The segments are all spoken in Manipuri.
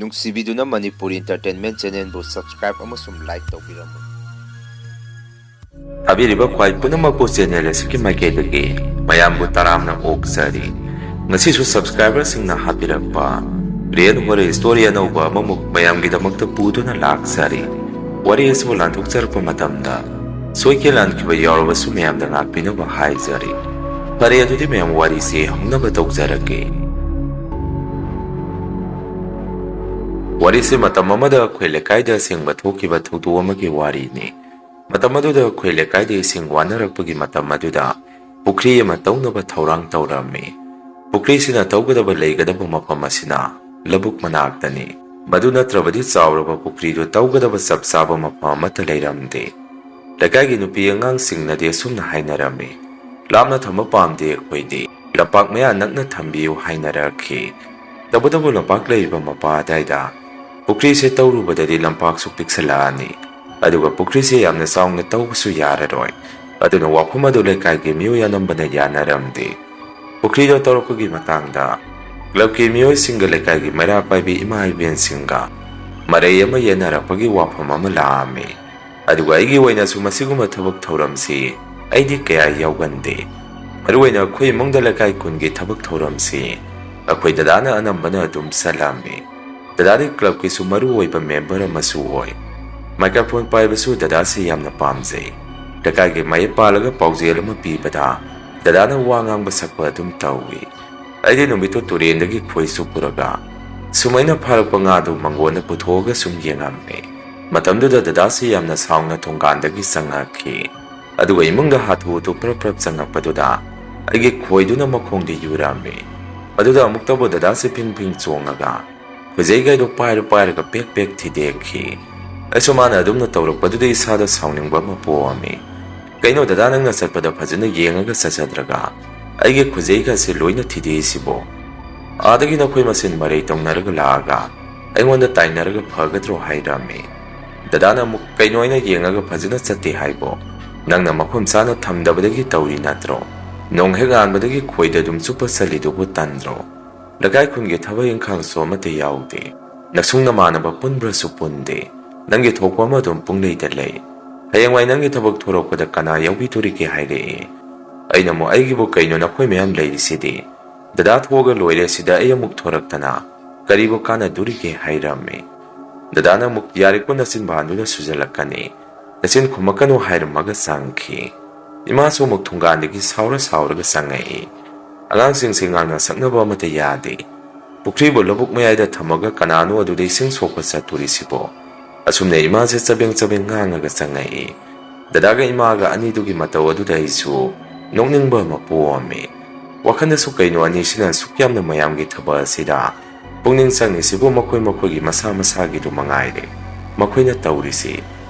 ꯅꯨꯡꯁꯤꯕꯤꯗꯨꯅ ꯃꯅꯤꯄꯨꯔ ꯏꯟꯇꯔꯇꯦꯟꯃꯦꯟ ꯆꯦꯅꯦꯜꯕꯨ ꯁꯕꯁꯀ꯭ꯔꯥꯏꯕ ꯑꯃꯁꯨꯡ ꯂꯥꯏꯛ ꯇꯧꯕꯤꯔꯝꯃꯨ꯫ ꯊꯥꯕꯤꯔꯤꯕ ꯈ꯭ꯋꯥꯏ ꯄꯨꯝꯅꯃꯛꯄꯨ ꯆꯦꯅꯦꯜ ꯑꯁꯤꯒꯤ ꯃꯥꯏꯀꯩꯗꯒꯤ ꯃꯌꯥꯝꯕꯨ ꯇꯔꯥꯝꯅ ꯑꯣꯛꯆꯔꯤ꯫ ꯉꯁꯤꯁꯨ ꯁꯕꯁꯀ꯭ꯔꯥꯏꯕꯔꯁꯤꯡꯅ ꯍꯥꯞꯄꯤꯔꯛꯄ ꯔꯤꯌꯦꯜ ꯍꯣꯔꯔ ꯁ꯭ꯇꯣꯔꯤ ꯑꯅꯧꯕ ꯑꯃꯃꯨꯛ ꯃꯌꯥꯝꯒꯤꯗꯃꯛꯇ ꯄꯨꯗꯨꯅ ꯂꯥꯛꯆꯔꯤ꯫ ꯋꯥꯔꯤ ꯑꯁꯤꯕꯨ ꯂꯥꯟꯊꯣꯛꯆꯔꯛꯄ ꯃꯇꯝꯗ ꯁꯣꯏꯈꯤ ꯂꯥꯟꯈꯤꯕ ꯌꯥꯎꯔꯕꯁꯨ ꯃꯌꯥꯝꯗ ꯉꯥꯛꯄꯤꯅꯕ ꯍꯥꯏꯖꯔꯤ꯫ ꯐꯔꯦ ꯑꯗꯨꯗꯤ ꯃꯌꯥꯝ ꯋꯥꯔꯤꯁꯤ ꯍꯧꯅꯕ ꯇꯧꯖꯔꯒꯦ꯫ ꯋꯥꯔꯤꯁꯤ ꯃꯇꯝ ꯑꯃꯗ ꯑꯩꯈꯣꯏ ꯂꯩꯀꯥꯏꯗ ꯁꯦꯡꯕ ꯊꯣꯛꯈꯤꯕ ꯊꯧꯗꯣꯛ ꯑꯃꯒꯤ ꯋꯥꯔꯤꯅꯤ꯫ ꯃꯇꯝ ꯑꯗꯨꯗ ꯑꯩꯈꯣꯏ ꯂꯩꯀꯥꯏꯗ ꯏꯁꯤꯡ ꯋꯥꯅꯔꯛꯄꯒꯤ ꯃꯇꯝ ꯑꯗꯨꯗ ꯄꯨꯈ꯭ꯔꯤ ꯑꯃ ꯇꯧꯅꯕ ꯊꯧꯔꯥꯡ ꯇꯧꯔꯝꯃꯤ꯫ ꯄꯨꯈ꯭ꯔꯤꯁꯤꯅ ꯇꯧꯒꯗꯕ ꯂꯩꯒꯗꯕ ꯃꯐꯝ ꯑꯁꯤꯅ ꯂꯧꯕꯨꯛ ꯃꯅꯥꯛꯇꯅꯤ꯫ ꯃꯗꯨ ꯅꯠꯇ꯭ꯔꯕꯗꯤ ꯆꯥꯎꯔꯕ ꯄꯨꯈ꯭ꯔꯤꯗꯨ ꯇꯧꯒꯗꯕ ꯆꯞ ꯆꯥꯕ ꯃꯐꯝ ꯑꯃꯠꯇ ꯂꯩꯔꯝꯗꯦ꯫ ꯂꯩꯀꯥꯏꯒꯤ ꯅꯨꯄꯤ ꯑꯉꯥꯡꯁꯤꯡꯅꯗꯤ ꯑꯁꯨꯝꯅ ꯍꯥꯏꯅꯔꯝꯃꯤ, ꯂꯥꯞꯅ ꯊꯝꯕ ꯄꯥꯝꯗꯦ ꯑꯩꯈꯣꯏꯗꯤ, ꯂꯝꯄꯥꯛ ꯃꯌꯥ ꯅꯛꯅ ꯊꯝꯕꯤꯌꯨ ꯍꯥꯏꯅꯔꯛꯈꯤ꯫ ꯇꯧꯕꯇꯕꯨ ꯂꯝꯄꯥꯛ ꯂꯩꯔꯤꯕ ꯃꯄꯥ ꯑꯗꯥꯏꯗ ꯄꯨꯈ꯭ꯔꯤꯁꯦ ꯇꯧꯔꯨꯕꯗꯗꯤ ꯂꯝꯄꯥꯛꯁꯨ ꯄꯤꯛꯁꯜꯂꯛꯑꯅꯤ, ꯑꯗꯨꯒ ꯄꯨꯈ꯭ꯔꯤꯁꯦ ꯌꯥꯝꯅ ꯆꯥꯎꯅ ꯇꯧꯕꯁꯨ ꯌꯥꯔꯔꯣꯏ꯫ ꯑꯗꯨꯅ ꯋꯥꯐꯝ ꯑꯗꯨ ꯂꯩꯀꯥꯏꯒꯤ ꯃꯤꯑꯣꯏ ꯑꯅꯝꯕꯅ ꯌꯥꯅꯔꯝꯗꯦ꯫ ꯄꯨꯈ꯭ꯔꯤꯗꯣ ꯇꯧꯔꯛꯄꯒꯤ ꯃꯇꯥꯡꯗ ꯀ꯭ꯂꯕꯀꯤ ꯃꯤꯑꯣꯏꯁꯤꯡꯒ ꯂꯩꯀꯥꯏꯒꯤ ꯃꯩꯔꯥ ꯄꯥꯏꯕꯤ ꯏꯃꯥ ꯏꯕꯦꯟꯁꯤꯡꯒ ꯃꯔꯩ ꯑꯃ ꯌꯦꯠꯅꯔꯛꯄꯒꯤ ꯋꯥꯐꯝ ꯑꯃ ꯂꯥꯛꯑꯝꯃꯤ꯫ ꯑꯗꯨꯒ ꯑꯩꯒꯤ ꯑꯣꯏꯅꯁꯨ ꯃꯁꯤꯒꯨꯝꯕ ꯊꯕꯛ ꯊꯧꯔꯝꯁꯤ ꯑꯩꯗꯤ ꯀꯌꯥ ꯌꯥꯎꯒꯟꯗꯦ꯫ ꯃꯔꯨꯑꯣꯏꯅ ꯑꯩꯈꯣꯏ ꯏꯃꯨꯡꯗ ꯂꯩꯀꯥꯏ ꯈꯨꯟꯒꯤ ꯊꯕꯛ ꯊꯧꯔꯝꯁꯤ ꯑꯩꯈꯣই ꯗꯗꯥꯅ ꯑꯅꯝꯕꯅ ꯑꯗꯨꯝ ꯆꯠꯂꯝꯃꯤ꯫ ꯗꯗꯥꯗꯤ ꯀ꯭ꯂꯕꯀꯤꯁꯨ ꯃꯔꯨ ꯑꯣꯏꯕ ꯃꯦꯝꯕꯔ ꯑꯃꯁꯨ ꯑꯣꯏ꯫ ꯃꯥꯏꯀ꯭ꯔꯣꯐꯣꯟ ꯄꯥꯏꯕꯁꯨ ꯗꯗꯥꯁꯤ ꯌꯥꯝꯅ ꯄꯥꯝꯖꯩ꯫ ꯂꯩꯀꯥꯏꯒꯤ ꯃꯌꯦꯞ ꯄꯥꯜꯂꯒ ꯄꯥꯎꯖꯦꯜ ꯑꯃ ꯄꯤꯕꯗ ꯗꯗꯥꯅ ꯋꯥ ꯉꯥꯡꯕ ꯁꯛꯄ ꯑꯗꯨꯝ ꯇꯧꯏ꯫ ꯑꯩꯗꯤ ꯅꯨꯃꯤꯠꯇꯨ ꯇꯨꯔꯦꯟꯗꯒꯤ ꯈꯣꯏꯁꯨ ꯄꯨꯔꯒ ꯁꯨꯃꯥꯏꯅ ꯐꯥꯔꯛꯄ ꯉꯥꯗꯨ ꯃꯪꯒꯣꯟꯗ ꯄꯨꯊꯣꯛꯑꯒ ꯁꯨꯝ ꯌꯦꯡꯉꯝꯃꯤ꯫ ꯃꯇꯝꯗꯨꯗ ꯗꯗꯥꯁꯤ ꯌꯥꯝꯅ ꯁꯥꯎꯅ ꯊꯣꯡꯒꯥꯟꯗꯒꯤ ꯆꯪꯉꯛꯈꯤ꯫ ꯑꯗꯨꯒ ꯏꯃꯨꯡꯗ ꯍꯥꯊꯨ ꯍꯥꯊꯨ ꯄ꯭ꯔꯞ ꯄ꯭ꯔꯞ ꯆꯪꯉꯛꯄꯗꯨꯗ ꯑꯩꯒꯤ ꯈꯣꯏꯗꯨꯅ ꯃꯈꯣꯡꯗ ꯌꯨꯔꯝꯃꯤ꯫ ꯃꯗꯨꯗ ꯑꯃꯨꯛꯇꯕꯨ ꯗꯗꯥꯁꯤ ꯐꯤꯡ ꯐꯤꯡ ꯆꯣꯡꯉꯒ ꯈꯨꯖꯩꯒꯩꯗꯨ ꯄꯥꯏꯔ ꯄꯦꯛ ꯄꯦꯛ ꯊꯤꯗꯦꯛꯈꯤ꯫ ꯑꯩꯁꯨ ꯃꯥꯅ ꯑꯗꯨꯝꯅ ꯇꯧꯔꯛꯄꯗꯨꯗ ꯏꯁꯥꯗ ꯁꯥꯎꯅꯤꯡꯕ ꯑꯃ ꯄꯣꯛꯑꯝꯃꯤ꯫ ꯀꯩꯅꯣ ꯗꯗꯥ, ꯅꯪꯅ ꯆꯠꯄꯗ ꯐꯖꯅ ꯌꯦꯡꯉꯒ ꯆꯠꯆꯗ꯭ꯔꯒ ꯑꯩꯒꯤ ꯈꯨꯖꯩꯒꯁꯦ ꯂꯣꯏꯅ ꯊꯤꯗꯦꯛꯏꯁꯤꯕꯣ? ꯑꯥꯗꯒꯤ ꯅꯈꯣꯏ ꯃꯁꯦꯟ ꯃꯔꯩ ꯇꯧꯅꯔꯒ ꯂꯥꯛꯑꯒ ꯑꯩꯉꯣꯟꯗ ꯇꯥꯏꯅꯔꯒ ꯐꯒꯗ꯭ꯔꯣ ꯍꯥꯏꯔꯝꯃꯤ꯫ ꯗꯗꯥꯅ ꯑꯃꯨꯛ, ꯀꯩꯅꯣ ꯑꯩꯅ ꯌꯦꯡꯉꯒ ꯐꯖꯅ ꯆꯠꯇꯦ ꯍꯥꯏꯕꯣ? ꯅꯪꯅ ꯃꯐꯝ ꯆꯥꯅ ꯊꯝꯗꯕꯗꯒꯤ ꯇꯧꯔꯤ ꯅꯠꯇ꯭ꯔꯣ? ꯅꯣꯡ ꯍꯦꯛ ꯉꯥꯟꯕꯗꯒꯤ ꯈꯣꯏꯗ ꯑꯗꯨꯝ ꯆꯨꯞꯄ ꯆꯠꯂꯤꯗꯨꯕꯨ ꯇꯟꯗ꯭ꯔꯣ? ꯂꯩꯀꯥꯏ ꯈꯨꯟꯒꯤ ꯊꯕꯛ ꯏꯪꯈꯥꯡꯁꯨ ꯑꯃꯠꯇ ꯌꯥꯎꯗꯦ꯫ ꯅꯁꯨꯡ ꯅꯃꯥꯟꯅꯕ ꯄꯨꯟꯕ꯭ꯔꯁꯨ ꯄꯨꯟꯗꯦ꯫ ꯅꯪꯒꯤ ꯊꯣꯛꯄ ꯑꯃ ꯑꯗꯨꯝ ꯄꯨꯡꯂꯩꯗ ꯂꯩ꯫ ꯍꯌꯦꯡꯋꯥꯏ ꯅꯪꯒꯤ ꯊꯕꯛ ꯊꯣꯔꯛꯄꯗ ꯀꯅꯥ ꯌꯥꯎꯕꯤꯗꯣꯔꯤꯒꯦ ꯍꯥꯏꯔꯛꯏ꯫ ꯑꯩꯅ ꯑꯃꯨꯛ, ꯑꯩꯒꯤꯕꯨ ꯀꯩꯅꯣ, ꯅꯈꯣꯏ ꯃꯌꯥꯝ ꯂꯩꯔꯤꯁꯤꯗꯤ, ꯗꯗꯥ ꯊꯣꯛꯑꯒ ꯂꯣꯏꯔꯦ, ꯁꯤꯗ ꯑꯩ ꯑꯃꯨꯛ ꯊꯣꯔꯛꯇꯅ ꯀꯔꯤꯕꯨ ꯀꯥꯟꯅꯗꯣꯔꯤꯒꯦ ꯍꯥꯏꯔꯝꯃꯤ꯫ ꯗꯗꯥꯅ ꯑꯃꯨꯛ, ꯌꯥꯔꯦꯀꯣ ꯅꯆꯤꯟ ꯕꯥꯟꯗꯨꯅ ꯁꯨꯖꯜꯂꯛꯀꯅꯤ, ꯅꯆꯤꯟ ꯈꯨꯝꯃꯛꯀꯅꯨ ꯍꯥꯏꯔꯝꯃꯒ ꯆꯪꯈꯤ꯫ ꯏꯃꯥꯁꯨ ꯑꯃꯨꯛ ꯊꯣꯡꯒꯥꯟꯗꯒꯤ ꯁꯥꯎꯔꯒ ꯆꯪꯉꯛꯏ꯫ ꯑꯉꯥꯡꯁꯤꯡꯁꯤ ꯉꯥꯡꯅ ꯁꯛꯅꯕ ꯑꯃꯠꯇ ꯌꯥꯗꯦ꯫ ꯄꯨꯈ꯭ꯔꯤꯕꯨ ꯂꯧꯕꯨꯛ ꯃꯌꯥꯏꯗ ꯊꯝꯃꯒ ꯀꯅꯥꯅꯣ ꯑꯗꯨꯗ ꯏꯁꯤꯡ ꯁꯣꯛꯄ ꯆꯠꯇꯣꯔꯤꯁꯤꯕꯣ? ꯑꯁꯨꯝꯅ ꯏꯃꯥꯁꯦ ꯆꯕꯦꯡ ꯆꯕꯦꯡ ꯉꯥꯡꯉꯒ ꯆꯪꯉꯛꯏ꯫ ꯗꯗꯥꯒ ꯏꯃꯥꯒ ꯑꯅꯤꯗꯨꯒꯤ ꯃꯇꯧ ꯑꯗꯨꯗ ꯑꯩꯁꯨ ꯅꯣꯛꯅꯤꯡꯕ ꯑꯃ ꯄꯣꯛꯑꯝꯃꯤ꯫ ꯋꯥꯈꯜꯗꯁꯨ ꯀꯩꯅꯣ ꯑꯅꯤꯁꯤꯅ ꯑꯁꯨꯛ ꯌꯥꯝꯅ ꯃꯌꯥꯝꯒꯤ ꯊꯕꯛ ꯑꯁꯤꯗ ꯄꯨꯛꯅꯤꯡ ꯆꯪꯉꯤꯁꯤꯕꯨ ꯃꯈꯣꯏꯒꯤ ꯃꯁꯥ ꯃꯁꯥꯒꯤꯗꯨ ꯃꯉꯥꯏꯔꯦ ꯃꯈꯣꯏꯅ ꯇꯧꯔꯤꯁꯤ꯫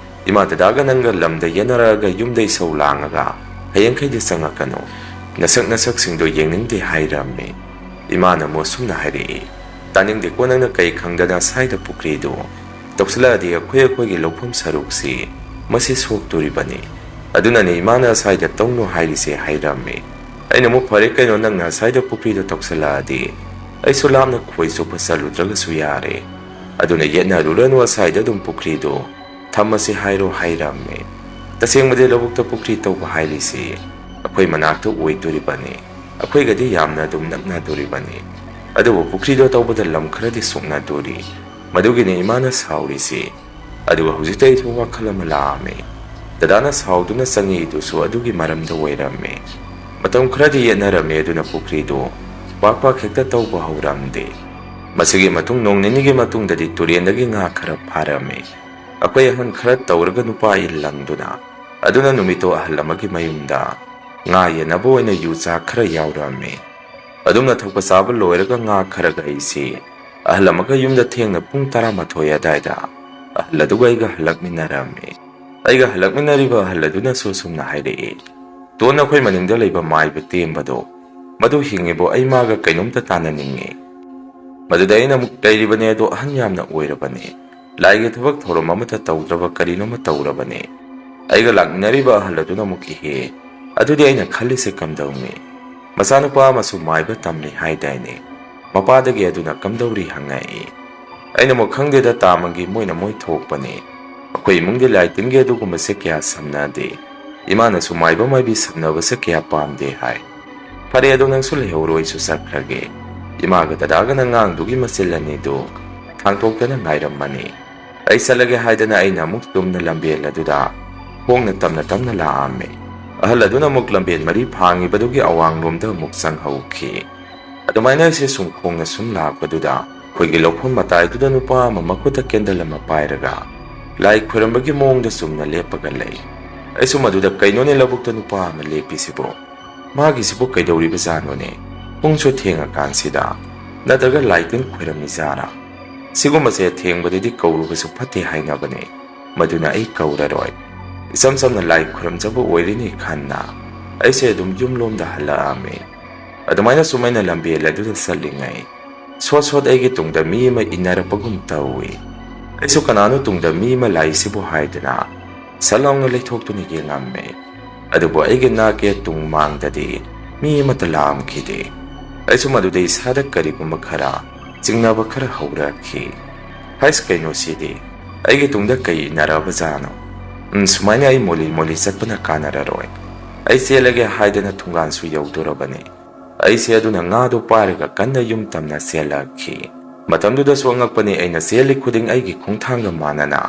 ꯏꯃꯥ, ꯗꯗꯥꯒ ꯅꯪꯒ ꯂꯝꯗ ꯌꯦꯟꯅꯔꯛꯑꯒ ꯌꯨꯝꯗ ꯏꯁꯧ ꯂꯥꯡꯉꯒ ꯍꯌꯦꯡꯈꯩꯗꯤ ꯆꯪꯉꯛꯀꯅꯨ, ꯅꯁꯛꯁꯤꯡꯗꯣ ꯌꯦꯡꯅꯤꯡꯗꯦ ꯍꯥꯏꯔꯝꯃꯤ꯫ ꯏꯃꯥꯅ ꯑꯃꯨꯛ ꯑꯁꯨꯝꯅ ꯍꯥꯏꯔꯛꯏ, ꯇꯥꯅꯤꯡꯗꯦꯀꯣ, ꯅꯪꯅ ꯀꯩ ꯈꯪꯗꯅ ꯁ꯭ꯋꯥꯏꯗ ꯄꯨꯈ꯭ꯔꯤꯗꯨ ꯇꯧꯁꯤꯜꯂꯛꯑꯗꯤ ꯑꯩꯈꯣꯏꯒꯤ ꯂꯧꯐꯝ ꯁꯔꯨꯛꯁꯤ ꯃꯁꯤ ꯁꯣꯛꯇꯣꯔꯤꯕꯅꯤ꯫ ꯑꯗꯨꯅꯅꯦ ꯏꯃꯥꯅ ꯁ꯭ꯋꯥꯏꯗ ꯇꯧꯅꯨ ꯍꯥꯏꯔꯤꯁꯦ ꯍꯥꯏꯔꯝꯃꯤ꯫ ꯑꯩꯅ ꯑꯃꯨꯛ, ꯐꯔꯦ ꯀꯩꯅꯣ, ꯅꯪꯅ ꯁ꯭ꯋꯥꯏꯗ ꯄꯨꯈ꯭ꯔꯤꯗꯣ ꯇꯧꯁꯤꯜꯂꯛꯑꯗꯤ ꯑꯩꯁꯨ ꯂꯥꯞꯅ ꯈꯣꯏ ꯆꯨꯞꯄ ꯆꯠꯂꯨꯗ꯭ꯔꯒꯁꯨ ꯌꯥꯔꯦ꯫ ꯑꯗꯨꯅ ꯌꯦꯠꯅꯔꯨꯔꯅꯨ, ꯑꯁ꯭ꯋꯥꯏꯗ ꯑꯗꯨꯝ ꯄꯨꯈ꯭ꯔꯤꯗꯣ ꯊꯝꯃꯁꯤ ꯍꯥꯏꯔꯣ ꯍꯥꯏꯔꯝꯃꯤ꯫ ꯇꯁꯦꯡꯕꯗꯤ ꯂꯧꯕꯨꯛꯇ ꯄꯨꯈ꯭ꯔꯤ ꯇꯧꯕ ꯍꯥꯏꯔꯤꯁꯤ ꯑꯩꯈꯣই ꯃꯅꯥꯛꯇ ꯑꯣꯏꯗꯣꯔꯤꯕꯅꯤ, ꯑꯩꯈꯣꯏꯒꯗꯤ ꯌꯥꯝꯅ ꯑꯗꯨꯝ ꯅꯛꯅꯗꯣꯔꯤꯕꯅꯤ꯫ ꯑꯗꯨꯕꯨ ꯄꯨꯈ꯭ꯔꯤꯗꯣ ꯇꯧꯕꯗ ꯂꯝ ꯈꯔꯗꯤ ꯁꯣꯛꯅꯗꯣꯔꯤ, ꯃꯗꯨꯒꯤꯅꯤ ꯏꯃꯥꯅ ꯁꯥꯎꯔꯤꯁꯤ꯫ ꯑꯗꯨꯒ ꯍꯧꯖꯤꯛꯇ ꯑꯩꯁꯨ ꯋꯥꯈꯜ ꯑꯃ ꯂꯥꯛꯑꯝꯃꯤ꯫ ꯗꯗꯥꯅ ꯁꯥꯎꯗꯨꯅ ꯆꯪꯉꯛꯏꯗꯨꯁꯨ ꯑꯗꯨꯒꯤ ꯃꯔꯝꯗ ꯑꯣꯏꯔꯝꯃꯤ꯫ ꯃꯇꯝ ꯈꯔꯗꯤ ꯌꯦꯠꯅꯔꯝꯃꯤ, ꯑꯗꯨꯅ ꯄꯨꯈ꯭ꯔꯤꯗꯨ ꯄꯥꯛ ꯍꯦꯛꯇ ꯇꯧꯕ ꯍꯧꯔꯝꯗꯦ꯫ ꯃꯁꯤꯒꯤ ꯃꯇꯨꯡ ꯅꯣꯡ ꯅꯤꯅꯤꯒꯤ ꯃꯇꯨꯡꯗꯗꯤ ꯇꯨꯔꯦꯟꯗꯒꯤ ꯉꯥ ꯈꯔ ꯐꯥꯔꯝꯃꯤ꯫ ꯑꯩꯈꯣꯏ ꯑꯍꯟ ꯈꯔ ꯇꯧꯔꯒ ꯅꯨꯄꯥ ꯏꯜ ꯂꯪꯗꯨꯅ꯫ ꯑꯗꯨꯅ, ꯅꯨꯃꯤꯠꯇꯣ ꯑꯍꯜ ꯑꯃꯒꯤ ꯃꯌꯨꯝꯗ ꯉꯥ ꯌꯦꯟꯅꯕ ꯑꯣꯏꯅ ꯌꯨ ꯆꯥꯛ ꯈꯔ ꯌꯥꯎꯔꯝꯃꯤ꯫ ꯑꯍꯜ ꯑꯃꯒ ꯌꯨꯝꯗ ꯊꯦꯡꯅ ꯄꯨꯡ 11 ꯃꯥꯊꯣꯏ ꯑꯗꯥꯏꯗ ꯑꯍꯜ ꯂꯗꯨꯒ ꯑꯩꯒ ꯍꯜꯂꯛꯃꯤꯟꯅꯔꯝꯃꯤ꯫ ꯑꯗꯨꯝꯅ ꯊꯛꯄ ꯆꯥꯕ ꯂꯣꯏꯔꯒ ꯉꯥ ꯈꯔꯒ ꯑꯩꯁꯤ ꯑꯍꯜ ꯑꯃꯒ ꯌꯨꯝꯗ ꯊꯦꯡꯅ ꯄꯨꯡ 11 ꯑꯗꯥꯏꯗ ꯑꯍꯜ ꯑꯗꯨꯒ ꯑꯩꯒ ꯍꯜꯂꯛꯃꯤꯟꯅꯔꯝꯃꯤ꯫ ꯑꯩꯒ ꯍꯜꯂꯛꯃꯤꯟꯅꯔꯤꯕ ꯑꯍꯜ ꯑꯗꯨꯅꯁꯨ ꯁꯨꯝꯅ ꯍꯥꯏꯔꯛꯏ, ꯇꯣꯟ, ꯑꯩꯈꯣꯏ ꯃꯅꯤꯡꯗ ꯂꯩꯕ ꯃꯥꯏꯕ ꯇꯦꯝꯕꯗꯣ, ꯃꯗꯨ ꯍꯤꯡꯉꯤꯕꯣ? ꯑꯩ ꯃꯥꯒ ꯀꯩꯅꯣꯝꯇ ꯇꯥꯟꯅꯅꯤꯡꯉꯤ꯫ ꯃꯗꯨꯗ ꯑꯩꯅ ꯑꯃꯨꯛ, ꯂꯩꯔꯤꯕꯅꯦ, ꯑꯗꯣ ꯑꯍꯟ ꯌꯥꯝꯅ ꯑꯣꯏꯔꯕꯅꯤ, ꯂꯥꯏꯒꯤ ꯊꯕꯛ ꯊꯧꯔꯝ ꯑꯃꯠꯇ ꯇꯧꯗ꯭ꯔꯕ ꯀꯔꯤꯅꯣꯃ ꯇꯧꯔꯕꯅꯤ꯫ ꯑꯩꯒ ꯂꯥꯛꯃꯤꯟꯅꯔꯤꯕ ꯑꯍꯜ ꯑꯗꯨꯅ ꯑꯃꯨꯛ, ꯏꯍꯦ, ꯑꯗꯨꯗꯤ ꯑꯩꯅ ꯈꯜꯂꯤꯁꯦ ꯀꯝꯗꯧꯅꯤ? ꯃꯆꯥꯅꯨꯄꯥ ꯑꯃꯁꯨ ꯃꯥꯏꯕ ꯇꯝꯂꯤ ꯍꯥꯏꯗꯥꯏꯅꯦ, ꯃꯄꯥꯗꯒꯤ ꯑꯗꯨꯅ ꯀꯝꯗꯧꯔꯤ ꯍꯪꯉꯛꯏ꯫ ꯑꯩꯅ ꯑꯃꯨꯛ ꯈꯪꯗꯦꯗ ꯇꯥꯃꯒꯤ ꯃꯣꯏꯅ ꯃꯣꯏ ꯊꯣꯛꯄꯅꯤ ꯑꯩꯈꯣꯏ ꯏꯃꯨꯡꯗꯤ ꯂꯥꯏ ꯇꯤꯟꯒꯤ ꯑꯗꯨꯒꯨꯝꯕꯁꯦ ꯀꯌꯥ ꯁꯝꯅꯗꯦ ꯏꯃꯥꯅꯁꯨ ꯃꯥꯏꯕ ꯃꯥꯏꯕꯤ ꯁꯝꯅꯕꯁꯦ ꯀꯌꯥ ꯄꯥꯝꯗꯦ ꯍꯥꯏ ꯐꯔꯦ ꯑꯗꯣ ꯅꯪꯁꯨ ꯂꯩꯍꯧꯔꯣ ꯑꯩꯁꯨ ꯆꯠꯈ꯭ꯔꯒꯦ ꯏꯃꯥꯒ ꯗꯗꯥꯒꯅ ꯉꯥꯡꯗꯨꯒꯤ ꯃꯆꯤꯜ ꯑꯅꯤꯗꯨ ꯊꯥꯡꯇꯣꯛꯇꯅ ꯉꯥꯏꯔꯝꯃꯅꯤ ꯑꯩ ꯆꯠꯂꯒꯦ ꯍꯥꯏꯗꯅ ꯑꯩꯅ ꯑꯃꯨꯛ ꯇꯨꯝꯅ ꯂꯝꯕꯦꯜ ꯑꯗꯨꯗ ꯈꯣꯡꯅ ꯇꯞꯅ ꯇꯞꯅ ꯂꯥꯛꯑꯝꯃꯤ ꯑꯍꯜ ꯑꯗꯨꯅ ꯑꯃꯨꯛ ꯂꯝꯕꯦꯜ ꯃꯔꯤ ꯐꯥꯡꯉꯤꯕꯗꯨꯒꯤ ꯑꯋꯥꯡꯂꯣꯝꯗ ꯑꯃꯨꯛ ꯆꯪꯍꯧꯈꯤ ꯑꯗꯨꯃꯥꯏꯅ ꯑꯩꯁꯦ ꯁꯨꯝ ꯈꯣꯡꯅ ꯁꯨꯝ ꯂꯥꯛꯄꯗꯨꯗ ꯑꯩꯈꯣꯏꯒꯤ ꯂꯧꯐꯝ ꯃꯇꯥꯏꯗꯨꯗ ꯅꯨꯄꯥ ꯑꯃ ꯃꯈꯨꯠꯇ ꯀꯦꯟꯗꯜ ꯑꯃ ꯄꯥꯏꯔꯒ ꯂꯥꯏ ꯈꯣꯏꯔꯝꯕꯒꯤ ꯃꯑꯣꯡꯗ ꯆꯨꯝꯅ ꯂꯦꯞꯄꯒ ꯂꯩ ꯑꯩꯁꯨ ꯃꯗꯨꯗ ꯀꯩꯅꯣꯅꯦ ꯂꯧꯕꯨꯛꯇ ꯅꯨꯄꯥ ꯑꯃ ꯂꯦꯞꯄꯤꯁꯤꯕꯣ ꯃꯥꯒꯤꯁꯤꯕꯨ ꯀꯩꯗꯧꯔꯤꯕꯖꯥꯠꯅꯣꯅꯦ ꯄꯨꯡꯁꯨ ꯊꯦꯡꯉꯀꯥꯟꯁꯤꯗ ꯅꯠꯇ꯭ꯔꯒ ꯂꯥꯏ ꯇꯤꯟ ꯈꯣꯏꯔꯝꯃꯤꯖꯥꯔꯥ ꯁꯤꯒꯨꯝꯕꯁꯦ ꯊꯦꯡꯕꯗꯗꯤ ꯀꯧꯔꯨꯕꯁꯨ ꯐꯠꯇꯦ ꯍꯥꯏꯅꯕꯅꯦ ꯃꯗꯨꯅ ꯑꯩ ꯀꯧꯔꯔꯣꯏ ꯏꯆꯝ ꯆꯝꯅ ꯂꯥꯏ ꯈꯣꯏꯔꯝꯖꯕ ꯑꯣꯏꯔꯤꯅꯤ ꯈꯟꯅ ꯑꯩꯁꯦ ꯑꯗꯨꯝ ꯌꯨꯝꯂꯣꯝꯗ ꯍꯜꯂꯛꯑꯝꯃꯤ ꯑꯗꯨꯃꯥꯏꯅ ꯁꯨꯝ ꯑꯩꯅ ꯂꯝꯕꯦꯜ ꯑꯗꯨꯗ ꯆꯠꯂꯤꯉꯩ ꯁꯣꯠ ꯑꯩꯒꯤ ꯇꯨꯡꯗ ꯃꯤ ꯑꯃ ꯏꯟꯅꯔꯛꯄꯒꯨꯝ ꯇꯧꯏ ꯑꯩꯁꯨ ꯀꯅꯥꯅꯣ ꯇꯨꯡꯗ ꯃꯤ ꯑꯃ ꯂꯥꯛꯏꯁꯤꯕꯨ ꯍꯥꯏꯗꯅ ꯁꯠ ꯂꯥꯎꯅ ꯂꯩꯊꯣꯛꯇꯨꯅ ꯌꯦꯡꯉꯝꯃꯤ ꯑꯗꯨꯕꯨ ꯑꯩꯒꯤ ꯅꯥꯛꯀꯤ ꯇꯨꯡ ꯃꯥꯡꯗꯗꯤ ꯃꯤ ꯑꯃꯠꯇ ꯂꯥꯛꯑꯝꯈꯤꯗꯦ ꯑꯩꯁꯨ ꯃꯗꯨꯗ ꯏꯁꯥꯗ ꯀꯔꯤꯒꯨꯝꯕ ꯈꯔ ꯆꯤꯡꯅꯕ ꯈꯔ ꯍꯧꯔꯛꯈꯤ ꯍꯥꯏꯁ ꯀꯩꯅꯣ ꯁꯤꯗꯤ ꯑꯩꯒꯤ ꯇꯨꯡꯗ ꯀꯩ ꯏꯟꯅꯔꯕꯖꯥꯠꯅꯣ ꯁꯨꯃꯥꯏꯅ ꯑꯩ ꯃꯣꯂꯤ ꯆꯠꯄꯅ ꯀꯥꯟꯅꯔꯔꯣꯏ ꯑꯩ ꯆꯦꯜꯂꯒꯦ ꯍꯥꯏꯗꯅ ꯊꯣꯡꯒꯥꯟꯁꯨ ꯌꯧꯗꯣꯔꯕꯅꯤ ꯑꯩꯁꯦ ꯑꯗꯨꯅ ꯉꯥꯗꯨ ꯄꯥꯏꯔꯒ ꯀꯟꯅ ꯌꯨꯝ ꯇꯝꯅ ꯆꯦꯜꯂꯛꯈꯤ ꯃꯇꯝꯗꯨꯗꯁꯨ ꯑꯉꯛꯄꯅꯤ ꯑꯩꯅ ꯆꯦꯜꯂꯤ ꯈꯨꯗꯤꯡ ꯑꯩꯒꯤ ꯈꯣꯡꯊꯥꯡꯒ ꯃꯥꯟꯅꯅ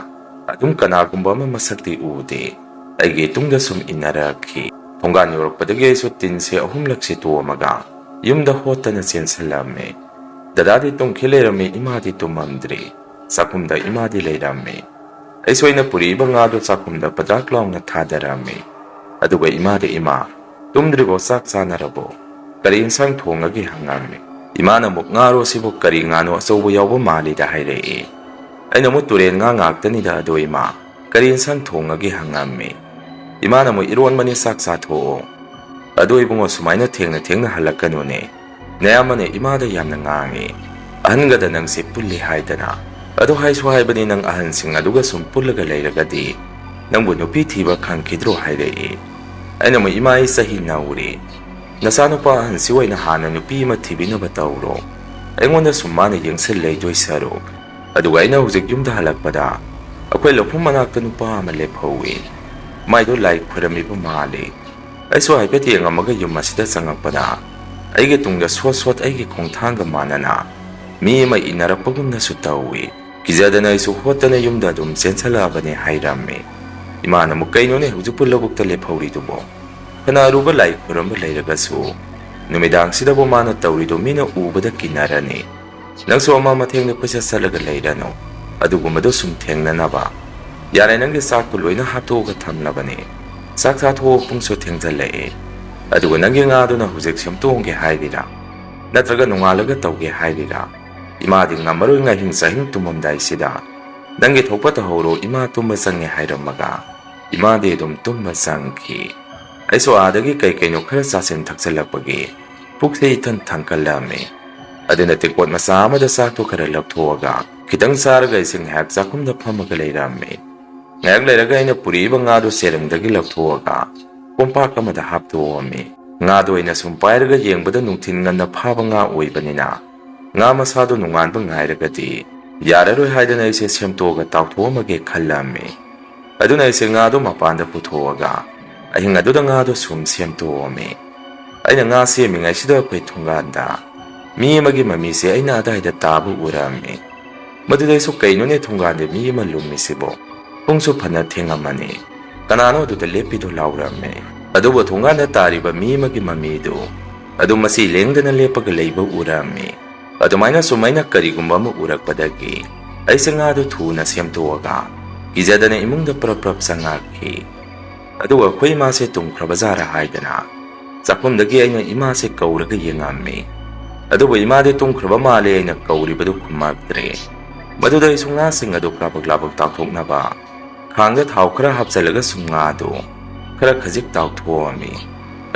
ꯑꯗꯨꯝ ꯀꯅꯥꯒꯨꯝꯕ ꯑꯃ ꯃꯁꯛꯇꯤ ꯎꯗꯦ ꯑꯩꯒꯤ ꯇꯨꯡꯗ ꯁꯨꯝ ꯏꯟꯅꯔꯛꯈꯤ ꯊꯣꯡꯒꯥꯟ ꯌꯧꯔꯛꯄꯗꯒꯤ ꯑꯩꯁꯨ ꯇꯤꯟꯁꯦ 3ꯂꯛ ꯁꯤꯠꯇꯣꯛꯑꯝꯃꯒ ꯌꯨꯝꯗ ꯍꯣꯠꯇꯅ ꯆꯦꯟꯁꯜꯂꯝꯃꯤ ꯗꯗꯥꯗꯤ ꯇꯨꯝꯈꯤ ꯂꯩꯔꯝꯃꯤ ꯏꯃꯥꯗꯤ ꯇꯨꯝꯃꯝꯗ꯭ꯔꯤ ꯆꯥꯛꯈꯨꯝꯗ ꯏꯃꯥꯗꯤ ꯂꯩꯔꯝꯃꯤ ꯑꯩꯁꯨ ꯑꯩꯅ ꯄꯨꯔꯤꯕ ꯉꯥꯗꯣ ꯆꯥꯛꯈꯨꯝꯗ ꯄꯗ꯭ꯔꯥꯛ ꯂꯥꯎꯅ ꯊꯥꯗꯔꯝꯃꯤ ꯑꯗꯨꯒ ꯏꯃꯥꯗ ꯏꯃꯥ ꯇꯨꯝꯗ꯭ꯔꯤꯕꯣ ꯆꯥꯛ ꯆꯥꯅꯔꯕꯣ ꯀꯔꯤ ꯏꯟꯁꯥꯡ ꯊꯣꯡꯉꯒꯦ ꯍꯪꯉꯝꯃꯤ ꯏꯃꯥꯅ ꯑꯃꯨꯛ ꯉꯥꯔꯣ ꯁꯤꯕꯨ ꯀꯔꯤ ꯉꯥꯅꯣ ꯑꯆꯧꯕ ꯌꯥꯎꯕ ꯃꯥꯜꯂꯤꯗ ꯍꯥꯏꯔꯛꯏ ꯑꯩꯅ ꯑꯃꯨꯛ ꯇꯨꯔꯦꯟ ꯉꯥ ꯉꯥꯛꯇꯅꯤꯗ ꯑꯗꯣ ꯏꯃꯥ ꯀꯔꯤ ꯏꯟꯁꯥꯡ ꯊꯣꯡꯉꯒꯦ ꯍꯪꯉꯝꯃꯤ ꯏꯃꯥꯅ ꯑꯃꯨꯛ ꯏꯔꯣꯟꯕꯅꯤ ꯆꯥꯛ ꯆꯥꯊꯣꯛꯑꯣ ꯑꯗꯣ ꯏꯕꯨꯡꯉꯣ ꯁꯨꯃꯥꯏꯅ ꯊꯦꯡꯅ ꯍꯜꯂꯛꯀꯅꯨꯅꯦ ꯅꯌꯥꯝꯕꯅ ꯏꯃꯥꯗ ꯌꯥꯝꯅ ꯉꯥꯡꯉꯤ ꯑꯍꯟꯒꯗ ꯅꯪꯁꯦ ꯄꯨꯜꯂꯤ ꯍꯥꯏꯗꯅ ꯑꯗꯣ ꯍꯥꯏꯁꯨ ꯍꯥꯏꯕꯅꯤ ꯅꯪ ꯑꯍꯟꯁꯤꯡ ꯑꯗꯨꯒ ꯁꯨꯝ ꯄꯨꯜꯂꯒ ꯂꯩꯔꯒꯗꯤ ꯅꯪꯕꯨ ꯅꯨꯄꯤ ꯊꯤꯕ ꯈꯪꯈꯤꯗ꯭ꯔꯣ ꯍꯥꯏꯔꯛꯏ ꯑꯩꯅ ꯑꯃꯨꯛ ꯏꯃꯥ ꯑꯩ ꯆꯍꯤ ꯅꯧꯔꯤ ꯅꯆꯥꯅꯨꯄꯥ ꯑꯍꯟꯁꯤ ꯑꯣꯏꯅ ꯍꯥꯟꯅ ꯅꯨꯄꯤ ꯑꯃ ꯊꯤꯕꯤꯅꯕ ꯇꯧꯔꯣ ꯑꯩꯉꯣꯟꯗ ꯁꯨꯝ ꯃꯥꯅ ꯌꯦꯡꯁꯤꯜ ꯂꯩꯗꯣꯏ ꯁꯔꯨꯛ ꯑꯗꯨꯒ ꯑꯩꯅ ꯍꯧꯖꯤꯛ ꯌꯨꯝꯗ ꯍꯜꯂꯛꯄꯗ ꯑꯩꯈꯣꯏ ꯂꯧꯐꯝ ꯃꯅꯥꯛꯇ ꯅꯨꯄꯥ ꯑꯃ ꯂꯦꯞꯍꯧꯏ ꯃꯥꯏꯗꯣ ꯂꯥꯏ ꯈꯣꯏꯔꯝꯃꯤꯕ ꯃꯥꯜꯂꯤ ꯑꯩꯁꯨ ꯍꯥꯏꯐꯦꯠ ꯌꯦꯡꯉꯝꯃꯒ ꯌꯨꯝ ꯑꯁꯤꯗ ꯆꯪꯉꯛꯄꯗ ꯑꯩꯒꯤ ꯇꯨꯡꯗ ꯁꯣꯠ ꯑꯩꯒꯤ ꯈꯣꯡꯊꯥꯡꯒ ꯃꯥꯟꯅꯅ ꯃꯤ ꯑꯃ ꯏꯟꯅꯔꯛꯄꯒꯨꯝꯅꯁꯨ ꯇꯧꯏ ꯀꯤꯖꯗꯅ ꯑꯩꯁꯨ ꯍꯣꯠꯇꯅ ꯌꯨꯝꯗ ꯑꯗꯨꯝ ꯆꯦꯟꯁꯜꯂꯛꯑꯕꯅꯦ ꯍꯥꯏꯔꯝꯃꯤ ꯏꯃꯥꯅ ꯑꯃꯨꯛ ꯀꯩꯅꯣꯅꯦ ꯍꯧꯖꯤꯛꯄꯨ ꯂꯧꯕꯨꯛꯇ ꯂꯦꯞꯍꯧꯔꯤꯗꯨꯕꯣ ꯐꯅ ꯑꯔꯨꯕ ꯂꯥꯏ ꯈꯣꯏꯔꯝꯕ ꯂꯩꯔꯒꯁꯨ ꯅꯨꯃꯤꯗꯥꯡꯁꯤꯗꯕꯨ ꯃꯥꯅ ꯇꯧꯔꯤꯗꯣ ꯃꯤꯅ ꯎꯕꯗ ꯀꯤꯅꯔꯅꯤ ꯅꯪꯁꯨ ꯑꯃ ꯃꯊꯦꯡꯗ ꯀꯣꯏꯆꯠ ꯆꯠꯂꯒ ꯂꯩꯔꯅꯨ ꯑꯗꯨꯒꯨꯝꯕꯗꯣ ꯁꯨꯝ ꯊꯦꯡꯅꯅꯕ ꯌꯥꯔꯦ ꯅꯪꯒꯤ ꯆꯥꯛꯇꯨ ꯂꯣꯏꯅ ꯍꯥꯞꯇꯣꯛꯑꯒ ꯊꯝꯂꯕꯅꯤ ꯆꯥꯛ ꯆꯥꯊꯣꯛꯑ ꯄꯨꯡꯁꯨ ꯊꯦꯡꯖꯜꯂꯛꯑꯦ ꯑꯗꯨꯒ ꯅꯪꯒꯤ ꯉꯥꯗꯨꯅ ꯍꯧꯖꯤꯛ ꯁꯦꯝꯇꯣꯛꯑꯝꯒꯦ ꯍꯥꯏꯔꯤꯔꯥ ꯅꯠꯇ꯭ꯔꯒ ꯅꯣꯡꯉꯥꯜꯂꯒ ꯇꯧꯒꯦ ꯍꯥꯏꯔꯤꯔꯥ ꯏꯃꯥꯗꯤ ꯉꯝꯃꯔꯣꯏ ꯉꯥꯍꯤꯡ ꯆꯥꯍꯤꯡ ꯇꯨꯝꯃꯝꯗꯥꯏꯁꯤꯗ ꯅꯪꯒꯤ ꯊꯣꯛꯄ ꯇꯧꯍꯧꯔꯣ ꯏꯃꯥ ꯇꯨꯝꯕ ꯆꯪꯉꯦ ꯍꯥꯏꯔꯝꯃꯒ ꯏꯃꯥꯗꯤ ꯑꯗꯨꯝ ꯇꯨꯝꯕ ꯆꯪꯈꯤ ꯑꯩꯁꯨ ꯑꯥꯗꯒꯤ ꯀꯩꯅꯣ ꯈꯔ ꯆꯥꯁꯤꯟ ꯊꯛꯆꯜꯂꯛꯄꯒꯤ ꯄꯨꯛꯁꯦ ꯏꯊꯟ ꯊꯟꯀꯠꯂꯝꯃꯤ ꯑꯗꯨꯅ ꯇꯦꯡꯀꯣꯠ ꯃꯆꯥ ꯑꯃꯗ ꯆꯥꯛꯇꯣ ꯈꯔ ꯂꯧꯊꯣꯛꯑꯒ ꯈꯤꯇꯪ ꯆꯥꯔꯒ ꯑꯩꯁꯦ ꯉꯥꯏꯍꯥꯛ ꯆꯥꯛꯈꯨꯝꯗ ꯐꯝꯃꯒ ꯂꯩꯔꯝꯃꯤ ꯉꯥꯏꯍꯥꯛ ꯂꯩꯔꯒ ꯑꯩꯅ ꯄꯨꯔꯤꯕ ꯉꯥꯗꯣ ꯆꯦꯔꯪꯗꯒꯤ ꯂꯧꯊꯣꯛꯑꯒ ꯀꯣꯝꯄꯥꯛ ꯑꯃꯗ ꯍꯥꯞꯇꯣꯛꯑꯝꯃꯤ ꯉꯥꯗꯣ ꯑꯩꯅ ꯁꯨꯝ ꯄꯥꯏꯔꯒ ꯌꯦꯡꯕꯗ ꯅꯨꯡꯊꯤꯜ ꯉꯟꯅ ꯐꯥꯕ ꯉꯥ ꯑꯣꯏꯕꯅꯤꯅ ꯉꯥ ꯃꯁꯥꯗꯣ ꯅꯣꯡꯉꯥꯟꯕ ꯉꯥꯏꯔꯒꯗꯤ ꯌꯥꯔꯔꯣꯏ ꯍꯥꯏꯗꯅ ꯑꯩꯁꯦ ꯁꯦꯝꯇꯣꯛꯑꯒ ꯇꯥꯎꯊꯣꯛꯑꯝꯃꯒꯦ ꯈꯜꯂꯝꯃꯤ ꯑꯗꯨꯅ ꯑꯩꯁꯦ ꯉꯥꯗꯣ ꯃꯄꯥꯟꯗ ꯄꯨꯊꯣꯛꯑꯒ ꯑꯍꯤꯡ ꯑꯗꯨꯗ ꯉꯥꯗꯣ ꯁꯨꯝ ꯁꯦꯝꯇꯣꯛꯑꯝꯃꯤ ꯑꯩꯅ ꯉꯥ ꯁꯦꯝꯃꯤꯉꯩꯁꯤꯗ ꯑꯩꯈꯣꯏ ꯊꯣꯡꯒꯥꯟꯗ ꯃꯤ ꯑꯃꯒꯤ ꯃꯃꯤꯁꯦ ꯑꯩꯅ ꯑꯗꯥꯏꯗ ꯇꯥꯕ ꯎꯔꯝꯃꯤ ꯃꯗꯨꯗ ꯑꯩꯁꯨ ꯀꯩꯅꯣꯅꯦ ꯊꯣꯡꯒꯥꯟꯗ ꯃꯤ ꯑꯃ ꯂꯨꯝꯃꯤꯁꯤꯕꯣ ꯄꯨꯡꯁꯨ ꯐꯅ ꯊꯦꯡꯉꯝꯃꯅꯤ ꯀꯅꯥꯅꯣ ꯑꯗꯨꯗ ꯂꯦꯞꯄꯤꯗꯣ ꯂꯥꯎꯔꯝꯃꯤ ꯑꯗꯨꯕꯨ ꯊꯣꯡꯒꯥꯟꯗ ꯇꯥꯔꯤꯕ ꯃꯤ ꯑꯃꯒꯤ ꯃꯃꯤꯗꯨ ꯑꯗꯨ ꯃꯁꯤ ꯂꯦꯡꯗꯅ ꯂꯦꯞꯄꯒ ꯂꯩꯕ ꯎꯔꯝꯃꯤ ꯑꯗꯨꯃꯥꯏꯅ ꯁꯨꯝ ꯑꯩꯅ ꯀꯔꯤꯒꯨꯝꯕ ꯑꯃ ꯎꯔꯛꯄꯗꯒꯤ ꯑꯩꯁꯦ ꯉꯥꯗꯨ ꯊꯨꯅ ꯁꯦꯝꯇꯣꯛꯑꯒ ꯀꯤꯖꯗꯅ ꯏꯃꯨꯡꯗ ꯄ꯭ꯔꯞ ꯆꯪꯉꯛꯈꯤ ꯑꯗꯨꯒ ꯑꯩꯈꯣꯏ ꯏꯃꯥꯁꯦ ꯇꯨꯝꯈ꯭ꯔꯕꯖꯥꯔꯥ ꯍꯥꯏꯗꯅ ꯆꯥꯛꯈꯨꯝꯗꯒꯤ ꯑꯩꯅ ꯏꯃꯥꯁꯦ ꯀꯧꯔꯒ ꯌꯦꯡꯉꯝꯃꯤ ꯑꯗꯨꯕꯨ ꯏꯃꯥꯗꯤ ꯇꯨꯝꯈ꯭ꯔꯕ ꯃꯥꯜꯂꯦ ꯑꯩꯅ ꯀꯧꯔꯤꯕꯗꯨ ꯈꯨꯝꯃꯛꯇ꯭ꯔꯦ ꯃꯗꯨꯗ ꯑꯩꯁꯨ ꯉꯥꯁꯤꯡ ꯑꯗꯨ ꯀꯥꯕꯛ ꯇꯥꯎꯊꯣꯛꯅꯕ ꯈꯥꯡꯗ ꯊꯥꯎ ꯈꯔ ꯍꯥꯞꯆꯜꯂꯒ ꯁꯨꯝ ꯉꯥꯗꯨ ꯈꯔ ꯈꯖꯤꯛ ꯇꯥꯎꯊꯣꯛꯑꯝꯃꯤ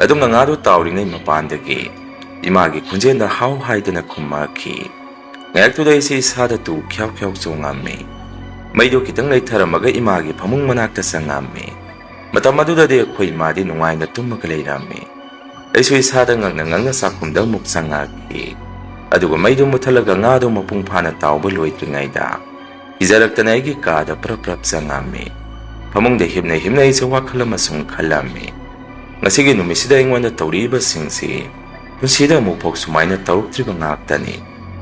ꯑꯗꯨꯝꯅ ꯉꯥꯗꯨ ꯇꯥꯎꯔꯤꯉꯩ ꯃꯄꯥꯟꯗꯒꯤ ꯏꯃꯥꯒꯤ ꯈꯣꯟꯖꯦꯜꯗ ꯍꯥꯎ ꯍꯥꯏꯗꯅ ꯈꯨꯝꯃꯛꯈꯤ ꯉꯥꯏꯍꯥꯛꯇꯨꯗ ꯑꯩꯁꯦ ꯏꯁꯥꯗ ꯇꯨ ꯈ꯭ꯌꯥꯎ ꯆꯣꯡꯉꯝꯃꯤ ꯃꯩꯗꯨ ꯈꯤꯇꯪ ꯂꯩꯊꯔꯝꯃꯒ ꯏꯃꯥꯒꯤ ꯐꯃꯨꯡ ꯃꯅꯥꯛꯇ ꯆꯪꯉꯝꯃꯤ ꯃꯇꯝ ꯑꯗꯨꯗꯗꯤ ꯑꯩꯈꯣꯏ ꯏꯃꯥꯗꯤ ꯅꯨꯡꯉꯥꯏꯅ ꯇꯨꯝꯃꯒ ꯂꯩꯔꯝꯃꯤ ꯑꯩꯁꯨ ꯏꯁꯥꯗ ꯉꯛꯅ ꯆꯥꯛꯈꯨꯝꯗ ꯑꯃꯨꯛ ꯆꯪꯉꯛꯈꯤ Aduga maidu muthalaga ngado mapung phana tauba loitringaida kizaraktana aigi kada prap sangami pamungda himna ise wakhala masung khalami ngasigi numisida ingwanda tawriba singsi punsida mupok sumaina tawruktriba ngaktani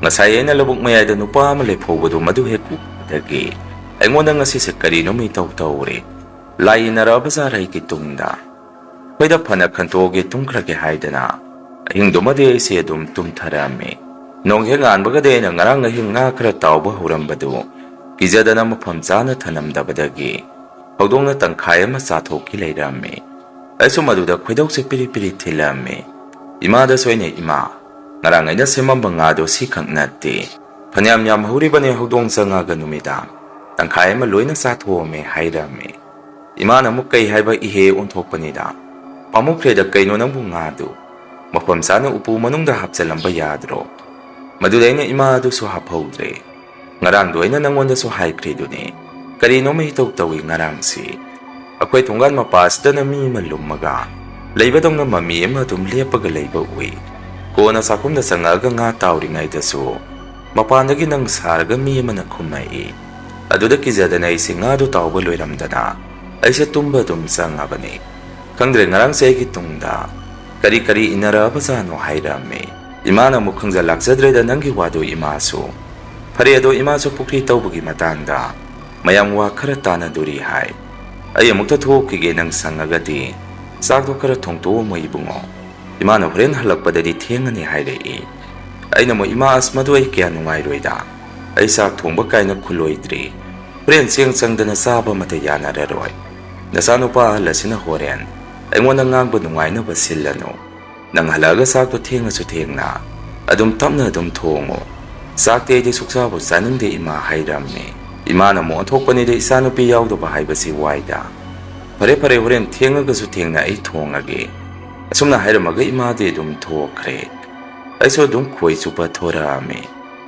ngasai aina labuk mayada nupa ama lephobadu madu heku dagi aingwanda ngasi se karino mi tawre lai narabazara iki tungda hoida phana khantoge tungkrage haidana ahingdumade ise adum tumtharami nongheng anbaga de na ngarang ahing nga khara tawba horambadu kizadana mafam chana thanamdabadagi hawdongna tangkhai ama chathokki leirami aisu maduda khoidok piri thilami imada soine ima ngarang aina semamba ngado sikhak natti phanyam yam huribane hawdong changa ga numida tangkhai ama loina chathome hairami imana mukai haiba ihe onthokpanida pamukreda kaino nangbu ngadu mafam chana upu manungda hapchalamba yadro Madudaina ima du su haphodre ngarang doina nangonda su haikriduni karino mai tawi ngarang si akwai tunggan mapas dana mi malummaga leibadong na mami ema dum lepaga leiba ui kona sakumda sangaga nga tawringai dasu mapandagi nang sarga mi ema na khumai aduda kizadana isi nga du tawba loiramdana aisa tumba dum sangabani kangre ngarang segi tungda kari inaraba zano hairame Imana mukhangza laksadreda nangi wado imasu Paredo imasu pukri tawbugi matanda mayam wa khara tana duri hai ay amukta thokige nang sangagati sakdo khara thongto mo ibungo imana horen halakpadadi thengani hairei aina mo ima asmadu ai kya nungai roida ai sak thongba kaina khuloidri horen seng sangdana saba mata yana raroi nasanu pa lasina horen aingona ngangba nungai na basillano nang halaga sakto thenga su thengna adum tamna adum thongo sakte de suksa bu saningde ima hairamne imana mo thokpani de isanu pi yawdo ba haibasi waida pare horen thenga ga su thengna ai thongage asumna hairamaga ima de dum thokre aiso dum khoi supa thorame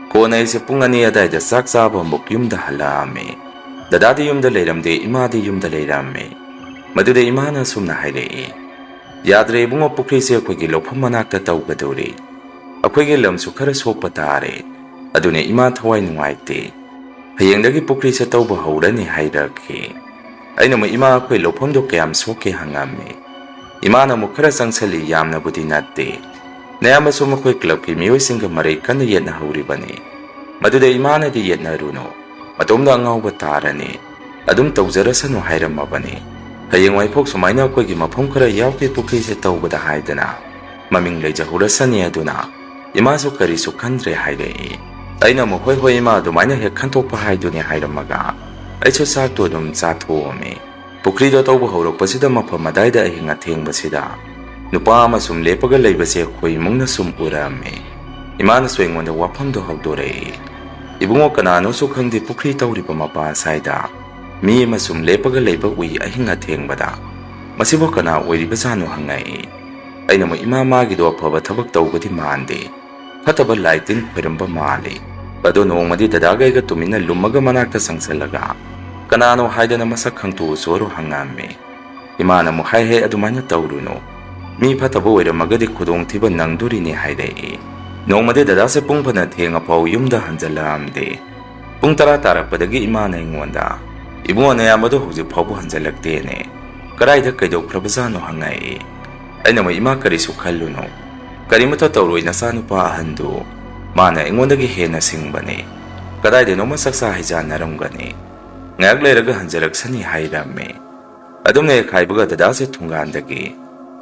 kona ise pungani adai da saksa ba muk yumda halame dada de yumda leiramde ima de yumda leirame madude imana sumna hairei Yadre bungo pukri se akwai lopam manakta tawgadori akwai lamsu khara sokpa tare adune ima thawai nungaite hayengdagi pukri se tawba hawrani hairaki aina mo ima akwai lopam do kayam soke hangame imana mo khara sangsali yamna budi natte nayama so akwai club ki miyoi singa marai kana yetna hawribani madude imana di yetna runo matomda angawba tarani adum tawjarasanu hairamabani hayeng waipok sumaina akwai mafam khara yawke pukri se tawbada haidana maming leijahurasani aduna ima su kari su khandre hairei aina mo hoi ima dumaina he khanthokpa haiduni hairamaga aiso sakto dum chathome pukri do tawba horokpasida mafam adaida ahinga thengbasida nupa ama sum lepaga leibase khoi mungna sum urame imana soingonda wafam do hawdore ibungo kanano su khangde pukri tawriba mapa saida mi masum lepaga leiba ui ahinga thengbada masibo kana oiribasano hangai aina mo ima magi do phaba thabak tawgadi mande phataba laitin phiramba mali bado nongmadi dadagai ga tumina lummaga manakta sangsalaga kanano haidana masak khangtu soro hangame imana mo hai adumanya tawruno mi phataba oiramagadi khudong thiba nangdurini hairei nongmadi dadase pungphana thenga pau yumda hanjalamde pung tara tarakpadagi imana ingonda Ibungo na yamado huzi phabu hanjalaktene karaida kaidokhrabazano hangai aina mo ima kari su khalluno karimata tawroi nasanu pa ahandu mana ingondagi hena singbane kadaide no masaksa hija naramgani ngayak leiraga hanjalaksani hairame adumne khaibuga dadase thungandagi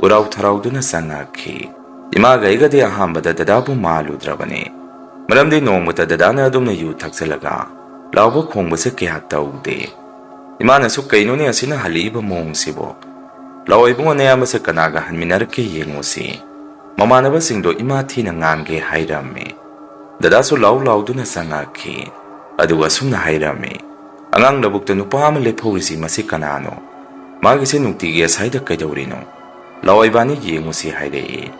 urau tharauduna sangakhi ima gaigade ahambada dadabu maludrabane maramdi nongmuta dadana adumna yu thaksalaga lawba khongbase kya tawde Imana su kaino ni asina haliba mong sibo lawai bungo na yamasa kanaga hanminarki yengosi mamanaba singdo ima thina ngamge hairame dada su law duna sangaki aduga sumna hairame angang labukta nupa ama lephorisi masi kanano magisi nungtigi asaida kaidawrino lawai bani yengosi hairei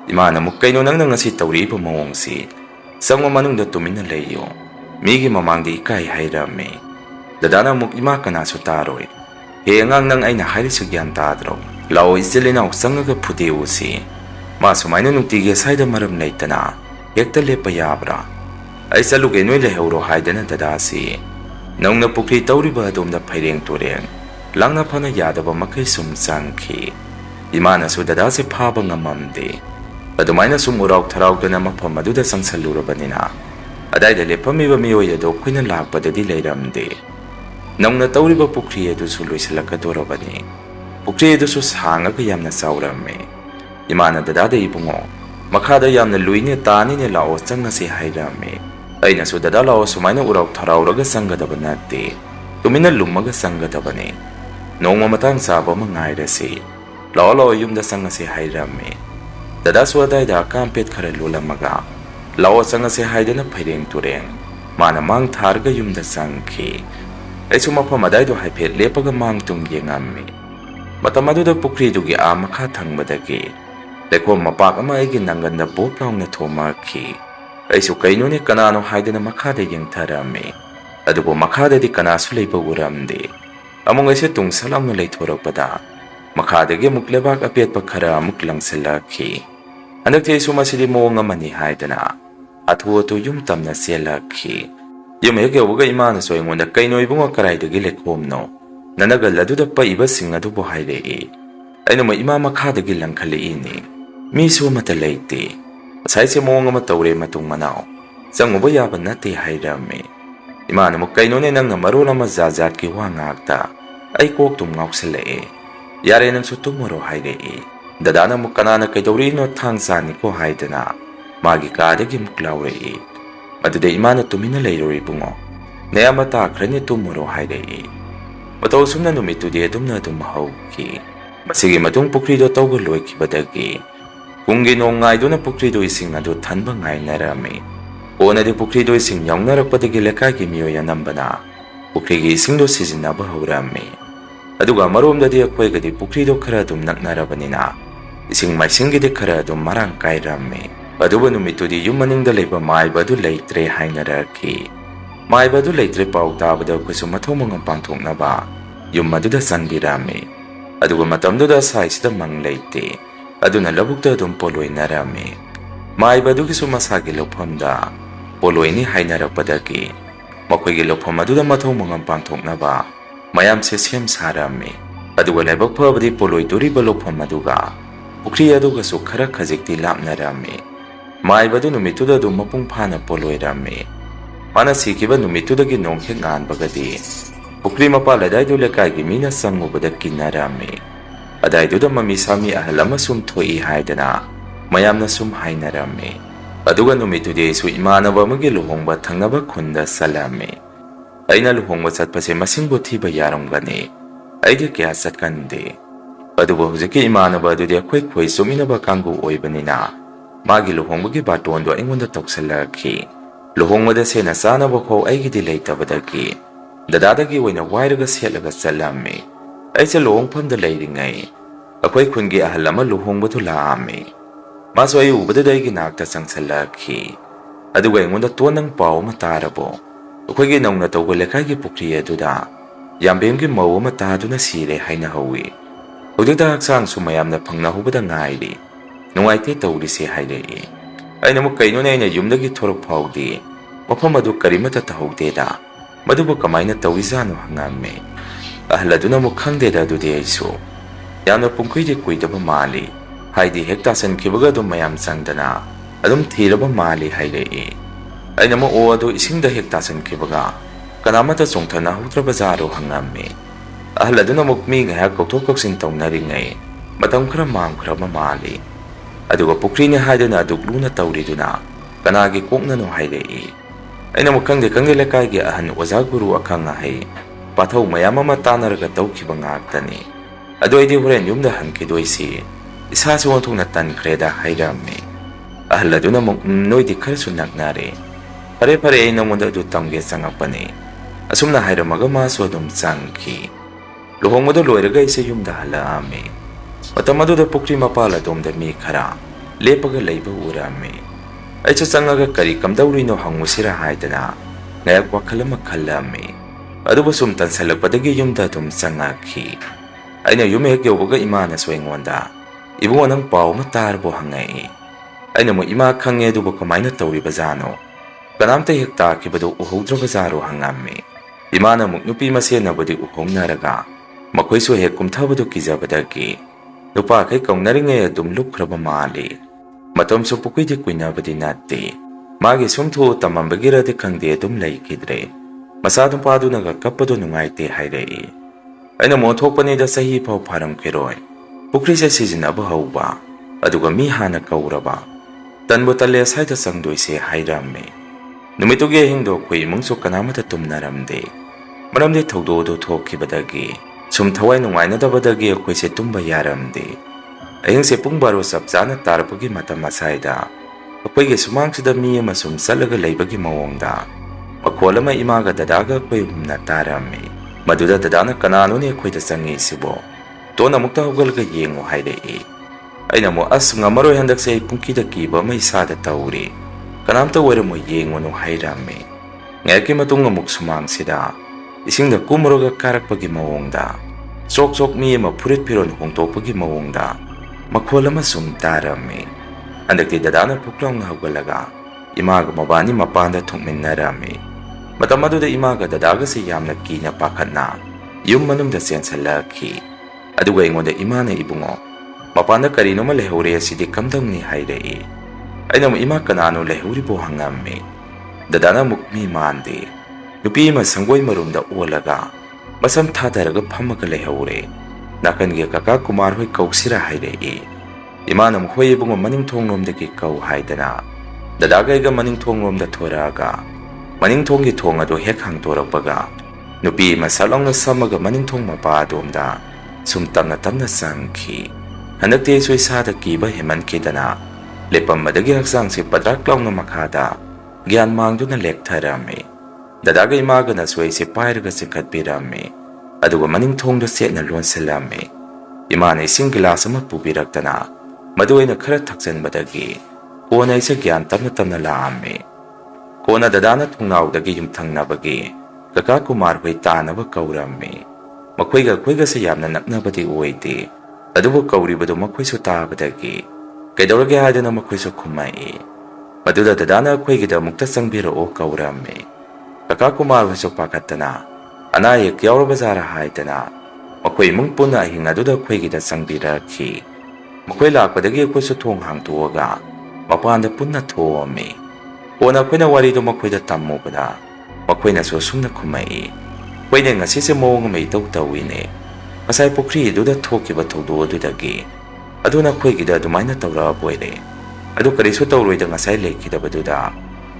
imana mukkaino nang ngasi tawriba mongsi sangwa manungda tumina leyo migi mamangdi ikai hairame dadana muk ima kana su taroi he ngang nang aina hairi sugyan tadro law isilina usangaga phudeusi ma sumaina nungtigi saida maram leitana hekta lepa yabra ai saluge noi lehoro haidana dadasi nongna pukri tauriba adumda phaireng tureng langna phana yadaba makai sum changki imana su dadasi phaba ngamamde adumaina sum urau tharaudana mafam aduda sangsalurabanina adaida lepamiba miyoi ado khoina lakpadadi leiramde nongna tauriba pukri adu su loisalakadorabani pukri adu su sangaga yamna chaurame imana dadada ibungo makhada yamna luine tani ne lao changasi hairame aina su dada lao sumaina urau tharauraga sangadaba natte tumina lummaga sangadabane nongma matang saba mangairasi lao lao yumda sangasi hairame dada su adaida kampet khara lolamaga lao sangasi haidana phaireng tureng mana mang tharga yumda sangki aisu mafam adaido haiphet lepaga mang tung yengamme matam aduda pukri dugi a makha thangbadagi lekho mapak ama aigi nanganda boplaungna thomakhi aisu kainone kanano haidana makhada yengtharame adubo makhadadi kanasu leiba uramde among aise tungsalamna leithorakpada makhadagi muklebak apetpa khara amuk langselakhi anakte aisu masidi mawng amani haidana athu atu yum tamna selakhi yum hege uga imana soingonda kainoi bunga karaidagi lekhomno nanaga laduda pa iba sing adu bo hairei aina ma ima makhadagi langkhali ini mi su mata leite sai se mawng ama tawre matung manao changuba yaba nate hairame imana mo kainone nangna marol ama jajat ki wa ngakta ai kok tum ngausale yare nang su tumoro hairei dadana mo kanana kaidori no thangsani ko haidana magi kadagi muklaurei adude imana tumina leirori bungo neyama ta khrani tumoro hairei matau sumna numitudi adumna dum hauki masigi matung pukri do tawga loikibadagi kungi no ngai do na pukri do ising adu thanba ngai narame ona de pukri do ising yaungnarakpadagi lekai gi miyoya nambana pukri gi ising do sizinaba haurame aduga maromdadi akhoi gadi pukri do khara dum naknarabanina ising maisingi de khara dum marang kairame aduba numitudi yumaningda leiba maibadu leitre hainaraki maibadu leitre pau tabada kusu mathomang pangthoknaba yumaduda sanbirame aduga matamduda saisida mang leite aduna labukta dum poloi narame maibadu kisu masagi lophamda poloi ni hainarapadagi makhoi lophamadu aduda mathomang pangthoknaba mayam se sem sarame aduga laibak phabadi poloi duriba lophamaduga pukri aduga su khara khajikti lapnarame maibadu numituda dum mapung phana poloirame mana sikiba numitudagi nonghe nganbagadi pukri mapa ladaidu lekai mina sangubada kinarame adaiduda mami sami ahlama sum thoi haidana mayamna sum hainarame aduga numitudi su imanaba magi luhongba thangnaba khunda salame aina luhongba chatpase masingbo thiba yaramgani aidi kya satkande aduba hujiki imanaba adudi akhoi khoi suminaba kangu oibanina magi luhongbagi batondo aingonda toksalakhi luhongmada sena sanaba kho aigidi leitabadagi dadadagi oina wairaga selaga salame aise luhongphamda leiringai akhoi khungi ahal ama luhongbadu laame maso ai ubada daigi nakta changsalakhi aduga aingonda tonang pau ma tarabo akhoi nongna tawga lekai gi pukri aduda yambemgi mau ma taduna sire haina hawi hudida haksang sumayamna phangna hubada ngairi nungaite tawrisi hairei aina mo kainone aina yumdagi thorok phawdi mafam adu karimata tahawdeda madubu kamaina tawizano hangame ahladuna mo khangdeda adudi aisu yamna pungkuidi kuidaba mali haidi hekta san kibaga dum mayam changdana adum thiraba mali hairei aina mo o adu isingda hekta san kibaga kanamata chongthana hutraba jaro hangame ahladuna mo mi ngaya kokthok koksin tawnaringai matam khara mam khara mali aduga pukri ni haidana adugluna tawriduna kanagi kokna no hairei aina mo kangde lekai gi ahan oza guru akhanga hai pathau mayama ma tanaraga tawkiba ngaktani adu aidi horen yumda hankidoisi isa su thungna tan khreda hairame ahladuna mo noidi kharsu naknare pare aina mo da du tamge sangapani asumna hairamaga ma so dum changki luhongmoda loiraga ise yumda halame matamadu pukri mapala domda mi khara lepaga leiba urame aicha changaga kari kamdaurino hangusira haidana ngayak wakhalama khallame aduba sum tansalakpadagi yumda dum changakhi aina yume hek yobaga imana soingonda ibungo nang pau ma tarbo hangai ꯑꯩꯅ ꯑꯃꯨꯛ ꯏꯃꯥ ꯈꯪꯉꯦ ꯑꯗꯨꯕꯨ ꯀꯃꯥꯏꯅ ꯇꯧꯔꯤꯕꯖꯥꯠꯅꯣ? ꯀꯅꯥꯝꯇ ꯍꯦꯛ ꯇꯥꯈꯤꯕꯗꯨ ꯎꯍꯧꯗ꯭ꯔꯕꯖꯥꯔꯣ ꯍꯪꯉꯝꯃꯤ꯫ ꯏꯃꯥꯅ ꯑꯃꯨꯛ ꯅꯨꯄꯤ ꯃꯁꯦꯟꯅꯕꯨꯗꯤ ꯎꯍꯧꯅꯔꯒ ꯃꯈꯣꯏꯁꯨ ꯍꯦꯛ ꯀꯨꯝꯊꯕꯗꯨ ꯀꯤꯖꯕꯗꯒꯤ ꯅꯨꯄꯥꯈꯩ ꯀꯧꯅꯔꯤꯉꯩ ꯑꯗꯨꯝ ꯂꯨꯞꯈ꯭ꯔꯕ ꯃꯥꯜꯂꯤ꯫ ꯃꯇꯝꯁꯨ ꯄꯨꯀꯨꯏꯗꯤ ꯀꯨꯏꯅꯕꯗꯤ ꯅꯠꯇꯦ꯫ ꯃꯥꯒꯤ ꯁꯨꯝ ꯊꯣꯛꯎ ꯇꯝꯃꯝꯕꯒꯤꯔꯗꯤ ꯈꯪꯗꯦ ꯑꯗꯨꯝ ꯂꯩꯈꯤꯗ꯭ꯔꯦ꯫ ꯃꯆꯥ ꯅꯨꯄꯥꯗꯨꯅꯒ ꯀꯞꯄꯗꯨ ꯅꯨꯡꯉꯥꯏꯇꯦ ꯍꯥꯏꯔꯛꯏ꯫ ꯑꯩꯅ ꯑꯃꯨꯛ ꯊꯣꯛꯄꯅꯤꯗ ꯆꯍꯤ ꯐꯥꯎ ꯐꯥꯔꯝꯈꯤꯔꯣꯏ꯫ ꯄꯨꯈ꯭ꯔꯤꯁꯦ ꯁꯤꯖꯤꯟꯅꯕ ꯍꯧꯕ ꯑꯗꯨꯒ ꯃꯤ ꯍꯥꯟꯅ ꯀꯧꯔꯕ꯫ ꯇꯟꯕꯨ ꯇꯜꯂꯦ ꯁ꯭ꯋꯥꯏꯗ ꯆꯪꯗꯣꯏꯁꯦ ꯍꯥꯏꯔꯝꯃꯤ꯫ ꯅꯨꯃꯤꯠꯇꯨꯒꯤ ꯑꯍꯤꯡꯗꯣ ꯑꯩꯈꯣꯏ ꯏꯃꯨꯡꯁꯨ ꯀꯅꯥꯃꯠꯇ ꯇꯨꯝꯅꯔꯝꯗꯦ꯫ ꯃꯔꯝꯗꯤ ꯊꯧꯗꯣꯛ ꯑꯗꯨ ꯊꯣꯛꯈꯤꯕꯗꯒꯤ ꯁꯨꯝ ꯊꯋꯥꯏ ꯅꯨꯡꯉꯥꯏꯅꯗꯕꯗꯒꯤ ꯑꯩꯈꯣꯏꯁꯦ ꯇꯨꯝꯕ ꯌꯥꯔꯝꯗꯦ꯫ ꯑꯍꯤꯡꯁꯦ ꯄꯨꯡ 12 ꯆꯞ ꯆꯥꯅ ꯇꯥꯔꯛꯄꯒꯤ ꯃꯇꯝ ꯑꯁ꯭ꯋꯥꯏꯗ ꯑꯩꯈꯣꯏꯒꯤ ꯁꯨꯃꯥꯡꯁꯤꯗ ꯃꯤ ꯑꯃ ꯁꯨꯝ ꯆꯠꯂꯒ ꯂꯩꯕꯒꯤ ꯃꯑꯣꯡꯗ ꯃꯈꯣꯜ ꯑꯃ ꯏꯃꯥꯒ ꯗꯗꯥꯒ ꯑꯩꯈꯣꯏ ꯑꯍꯨꯝꯅ ꯇꯥꯔꯝꯃꯤ꯫ ꯃꯗꯨꯗ ꯗꯗꯥꯅ ꯀꯅꯥꯅꯣꯅꯦ ꯑꯩꯈꯣꯏꯗ ꯆꯪꯉꯤꯁꯤꯕꯣ? ꯇꯣꯟ ꯑꯃꯨꯛꯇ ꯍꯧꯒꯠꯂꯒ ꯌꯦꯡꯉꯨ ꯍꯥꯏꯔꯛꯏ꯫ ꯑꯩꯅ ꯑꯃꯨꯛ ꯑꯁ ꯉꯝꯃꯔꯣꯏ ꯍꯟꯗꯛꯁꯦ ꯑꯩ ꯄꯨꯡꯀꯤꯗ ꯀꯤꯕ ꯑꯃ ꯏꯁꯥꯗ ꯇꯧꯔꯤ꯫ ꯀꯅꯥꯝꯇ ꯑꯣꯏꯔꯝꯃꯣꯏ ꯌꯦꯡꯉꯨꯅꯨ ꯍꯥꯏꯔꯝꯃꯤ꯫ ꯉꯥꯏꯍꯥꯛꯀꯤ ꯃꯇꯨꯡ ꯑꯃꯨꯛ ꯁꯨꯃꯥꯡꯁꯤꯗ ꯏꯁꯤꯡꯗ ꯀꯨꯝꯃꯨꯔꯒ ꯀꯥꯔꯛꯄꯒꯤ ꯃꯑꯣꯡꯗ ꯆꯣꯛ ꯆꯣꯛ ꯃꯤ ꯑꯃ ꯐꯨꯔꯤꯠ ꯐꯤꯔꯣꯜ ꯍꯣꯡꯗꯣꯛꯄꯒꯤ ꯃꯑꯣꯡꯗ ꯃꯈꯣꯜ ꯑꯃ ꯁꯨꯝ ꯇꯥꯔꯝꯃꯤ꯫ ꯍꯟꯗꯛꯇꯤ ꯗꯗꯥꯅ ꯐꯨꯛ ꯂꯥꯎꯅ ꯍꯧꯒꯠꯂꯒ ꯏꯃꯥꯒ ꯃꯕꯥꯅꯤ ꯃꯄꯥꯟꯗ ꯊꯣꯛꯃꯤꯟꯅꯔꯝꯃꯤ꯫ ꯃꯇꯝ ꯑꯗꯨꯗ ꯏꯃꯥꯒ ꯗꯗꯥꯒꯁꯤ ꯌꯥꯝꯅ ꯀꯤꯅ ꯄꯥꯈꯠꯅ ꯌꯨꯝ ꯃꯅꯨꯡꯗ ꯆꯦꯟꯁꯤꯜꯂꯛꯈꯤ꯫ ꯑꯗꯨꯒ ꯑꯩꯉꯣꯟꯗ ꯏꯃꯥꯅ ꯏꯕꯨꯡꯉꯣ ꯃꯄꯥꯟꯗ ꯀꯔꯤꯅꯣꯃ ꯂꯩꯍꯧꯔꯦ ꯑꯁꯤꯗꯤ ꯀꯝꯗꯧꯅꯤ ꯍꯥꯏꯔꯛꯏ꯫ ꯑꯩꯅ ꯑꯃꯨꯛ ꯏꯃꯥ ꯀꯅꯥꯅꯣ ꯂꯩꯍꯧꯔꯤꯕꯣ ꯍꯪꯉꯝꯃꯤ꯫ ꯗꯗꯥꯅ ꯑꯃꯨꯛ ꯃꯤ ꯃꯥꯟꯗꯦ꯫ ꯅꯨꯄꯤ ꯑꯃ ꯁꯪꯒꯣꯏ ꯃꯔꯨꯝꯗ ꯑꯣꯜꯂꯒ ꯃꯁꯝ ꯊꯥꯗꯔꯒ ꯐꯝꯃꯒ ꯂꯩꯍꯧꯔꯦ꯫ ꯅꯥꯀꯟꯒꯤ ꯀꯀꯥ ꯀꯨꯃꯥꯔ ꯍꯣꯏ ꯀꯧꯁꯤꯔꯥ ꯍꯥꯏꯔꯛꯏ꯫ ꯏꯃꯥꯅ ꯑꯃꯨꯛ ꯍꯣꯏ ꯏꯕꯨꯡꯉꯣ ꯃꯅꯤꯡ ꯊꯣꯡꯂꯣꯝꯗꯒꯤ ꯀꯧ ꯍꯥꯏꯗꯅ ꯗꯗꯥꯒ ꯑꯩꯒ ꯃꯅꯤꯡ ꯊꯣꯡꯂꯣꯝꯗ ꯊꯣꯔꯛꯑꯒ ꯃꯅꯤꯡ ꯊꯣꯡꯒꯤ ꯊꯣꯡ ꯑꯗꯨ ꯍꯦꯛ ꯍꯥꯡꯗꯣꯔꯛꯄꯒ ꯅꯨꯄꯤ ꯑꯃ ꯁꯠꯂꯥꯎꯅ ꯁꯝꯃꯒ ꯃꯅꯤꯡ ꯊꯣꯡ ꯃꯄꯥ ꯑꯗꯣꯝꯗ ꯁꯨꯝ ꯇꯞꯅ ꯇꯞꯅ ꯆꯪꯈꯤ꯫ ꯍꯟꯗꯛꯇꯤ ꯑꯩꯁꯨ ꯏꯁꯥꯗ ꯀꯤꯕ ꯍꯦꯟꯃꯟꯈꯤꯗꯅ ꯂꯦꯞꯄꯝꯕꯗꯒꯤ ꯍꯛꯆꯥꯡꯁꯦ ꯄꯗ꯭ꯔꯥꯛ ꯂꯥꯎꯅ ꯃꯈꯥꯗ ꯒ꯭ꯌꯥꯟ ꯃꯥꯡꯗꯨꯅ ꯂꯦꯛꯊꯔꯝꯃꯤ꯫ ꯗꯗꯥꯒ ꯏꯃꯥꯒꯅꯁꯨ ꯑꯩꯁꯦ ꯄꯥꯏꯔꯒ ꯆꯤꯡꯈꯠꯄꯤꯔꯝꯃꯤ꯫ ꯑꯗꯨꯒ ꯃꯅꯤꯡ ꯊꯣꯡꯗꯣ ꯆꯦꯠꯅ ꯂꯣꯟꯁꯤꯜꯂꯝꯃꯤ꯫ ꯏꯃꯥꯅ ꯏꯁꯤꯡ ꯒꯤꯂꯥꯁ ꯑꯃ ꯄꯨꯕꯤꯔꯛꯇꯅ ꯃꯗꯨ ꯑꯩꯅ ꯈꯔ ꯊꯛꯆꯟꯕꯗꯒꯤ ꯀꯣꯟꯅ ꯑꯩꯁꯦ ꯒ꯭ꯌꯥꯟ ꯇꯞꯅ ꯇꯞꯅ ꯂꯥꯛꯑꯝꯃꯤ꯫ ꯀꯣꯟꯅ ꯗꯗꯥꯅ ꯊꯣꯡꯅꯥꯎꯗꯒꯤ ꯌꯨꯝꯊꯪꯅꯕꯒꯤ ꯀꯀꯥ ꯀꯨꯃꯥꯔ ꯍꯣꯏ ꯇꯥꯅꯕ ꯀꯧꯔꯝꯃꯤ꯫ ꯃꯈꯣꯏꯒ ꯑꯩꯈꯣꯏꯒꯁꯦ ꯌꯥꯝꯅ ꯅꯛꯅꯕꯗꯤ ꯑꯣꯏꯗꯦ꯫ ꯑꯗꯨꯕꯨ ꯀꯧꯔꯤꯕꯗꯨ ꯃꯈꯣꯏꯁꯨ ꯇꯥꯕꯗꯒꯤ ꯀꯩꯗꯧꯔꯒꯦ ꯍꯥꯏꯗꯅ ꯃꯈꯣꯏꯁꯨ ꯈꯨꯝꯃꯛꯏ꯫ ꯃꯗꯨꯗ ꯗꯗꯥꯅ ꯑꯩꯈꯣꯏꯒꯤꯗ ꯑꯃꯨꯛꯇ ꯆꯪꯕꯤꯔꯛꯑꯣ ꯀꯧꯔꯝꯃꯤ꯫ ꯀꯀꯥ ꯀꯨꯃꯥꯔ ꯍꯣꯏꯁꯨ ꯄꯥꯈꯠꯇꯅ ꯑꯅꯥ ꯑꯌꯦꯛ ꯌꯥꯎꯔꯕꯖꯥꯔꯥ ꯍꯥꯏꯗꯅ ꯃꯈꯣꯏ ꯏꯃꯨꯡ ꯄꯨꯟꯅ ꯑꯍꯤꯡ ꯑꯗꯨꯗ ꯑꯩꯈꯣꯏꯒꯤꯗ ꯆꯪꯕꯤꯔꯛꯈꯤ꯫ ꯃꯈꯣꯏ ꯂꯥꯛꯄꯗꯒꯤ ꯑꯩꯈꯣꯏꯁꯨ ꯊꯣꯡ ꯍꯥꯡꯇꯣꯛꯑꯒ ꯃꯄꯥꯟꯗ ꯄꯨꯟꯅ ꯊꯣꯛꯑꯝꯃꯤ꯫ ꯀꯣꯟꯅ ꯑꯩꯈꯣꯏꯅ ꯋꯥꯔꯤꯗꯨ ꯃꯈꯣꯏꯗ ꯇꯝꯃꯨꯕꯗ ꯃꯈꯣꯏꯅꯁꯨ ꯑꯁꯨꯝꯅ ꯈꯨꯝꯃꯛꯏ꯫ ꯍꯣꯏꯅꯦ ꯉꯁꯤꯁꯦ ꯃꯑꯣꯡ ꯑꯃ ꯏꯇꯧ ꯇꯧꯏꯅꯦ꯫ ꯉꯁꯥꯏ ꯄꯨꯈ꯭ꯔꯤ ꯑꯗꯨꯗ ꯊꯣꯛꯈꯤꯕ ꯊꯧꯗꯣꯛ ꯑꯗꯨꯗꯒꯤ ꯑꯗꯨꯅ ꯑꯩꯈꯣꯏꯒꯤꯗ ꯑꯗꯨꯃꯥꯏꯅ ꯇꯧꯔꯛꯑꯕꯣꯏꯔꯦ꯫ ꯑꯗꯨ ꯀꯔꯤꯁꯨ ꯇꯧꯔꯣꯏꯗ ꯉꯁꯥꯏ ꯂꯩꯈꯤꯗꯕꯗꯨꯗ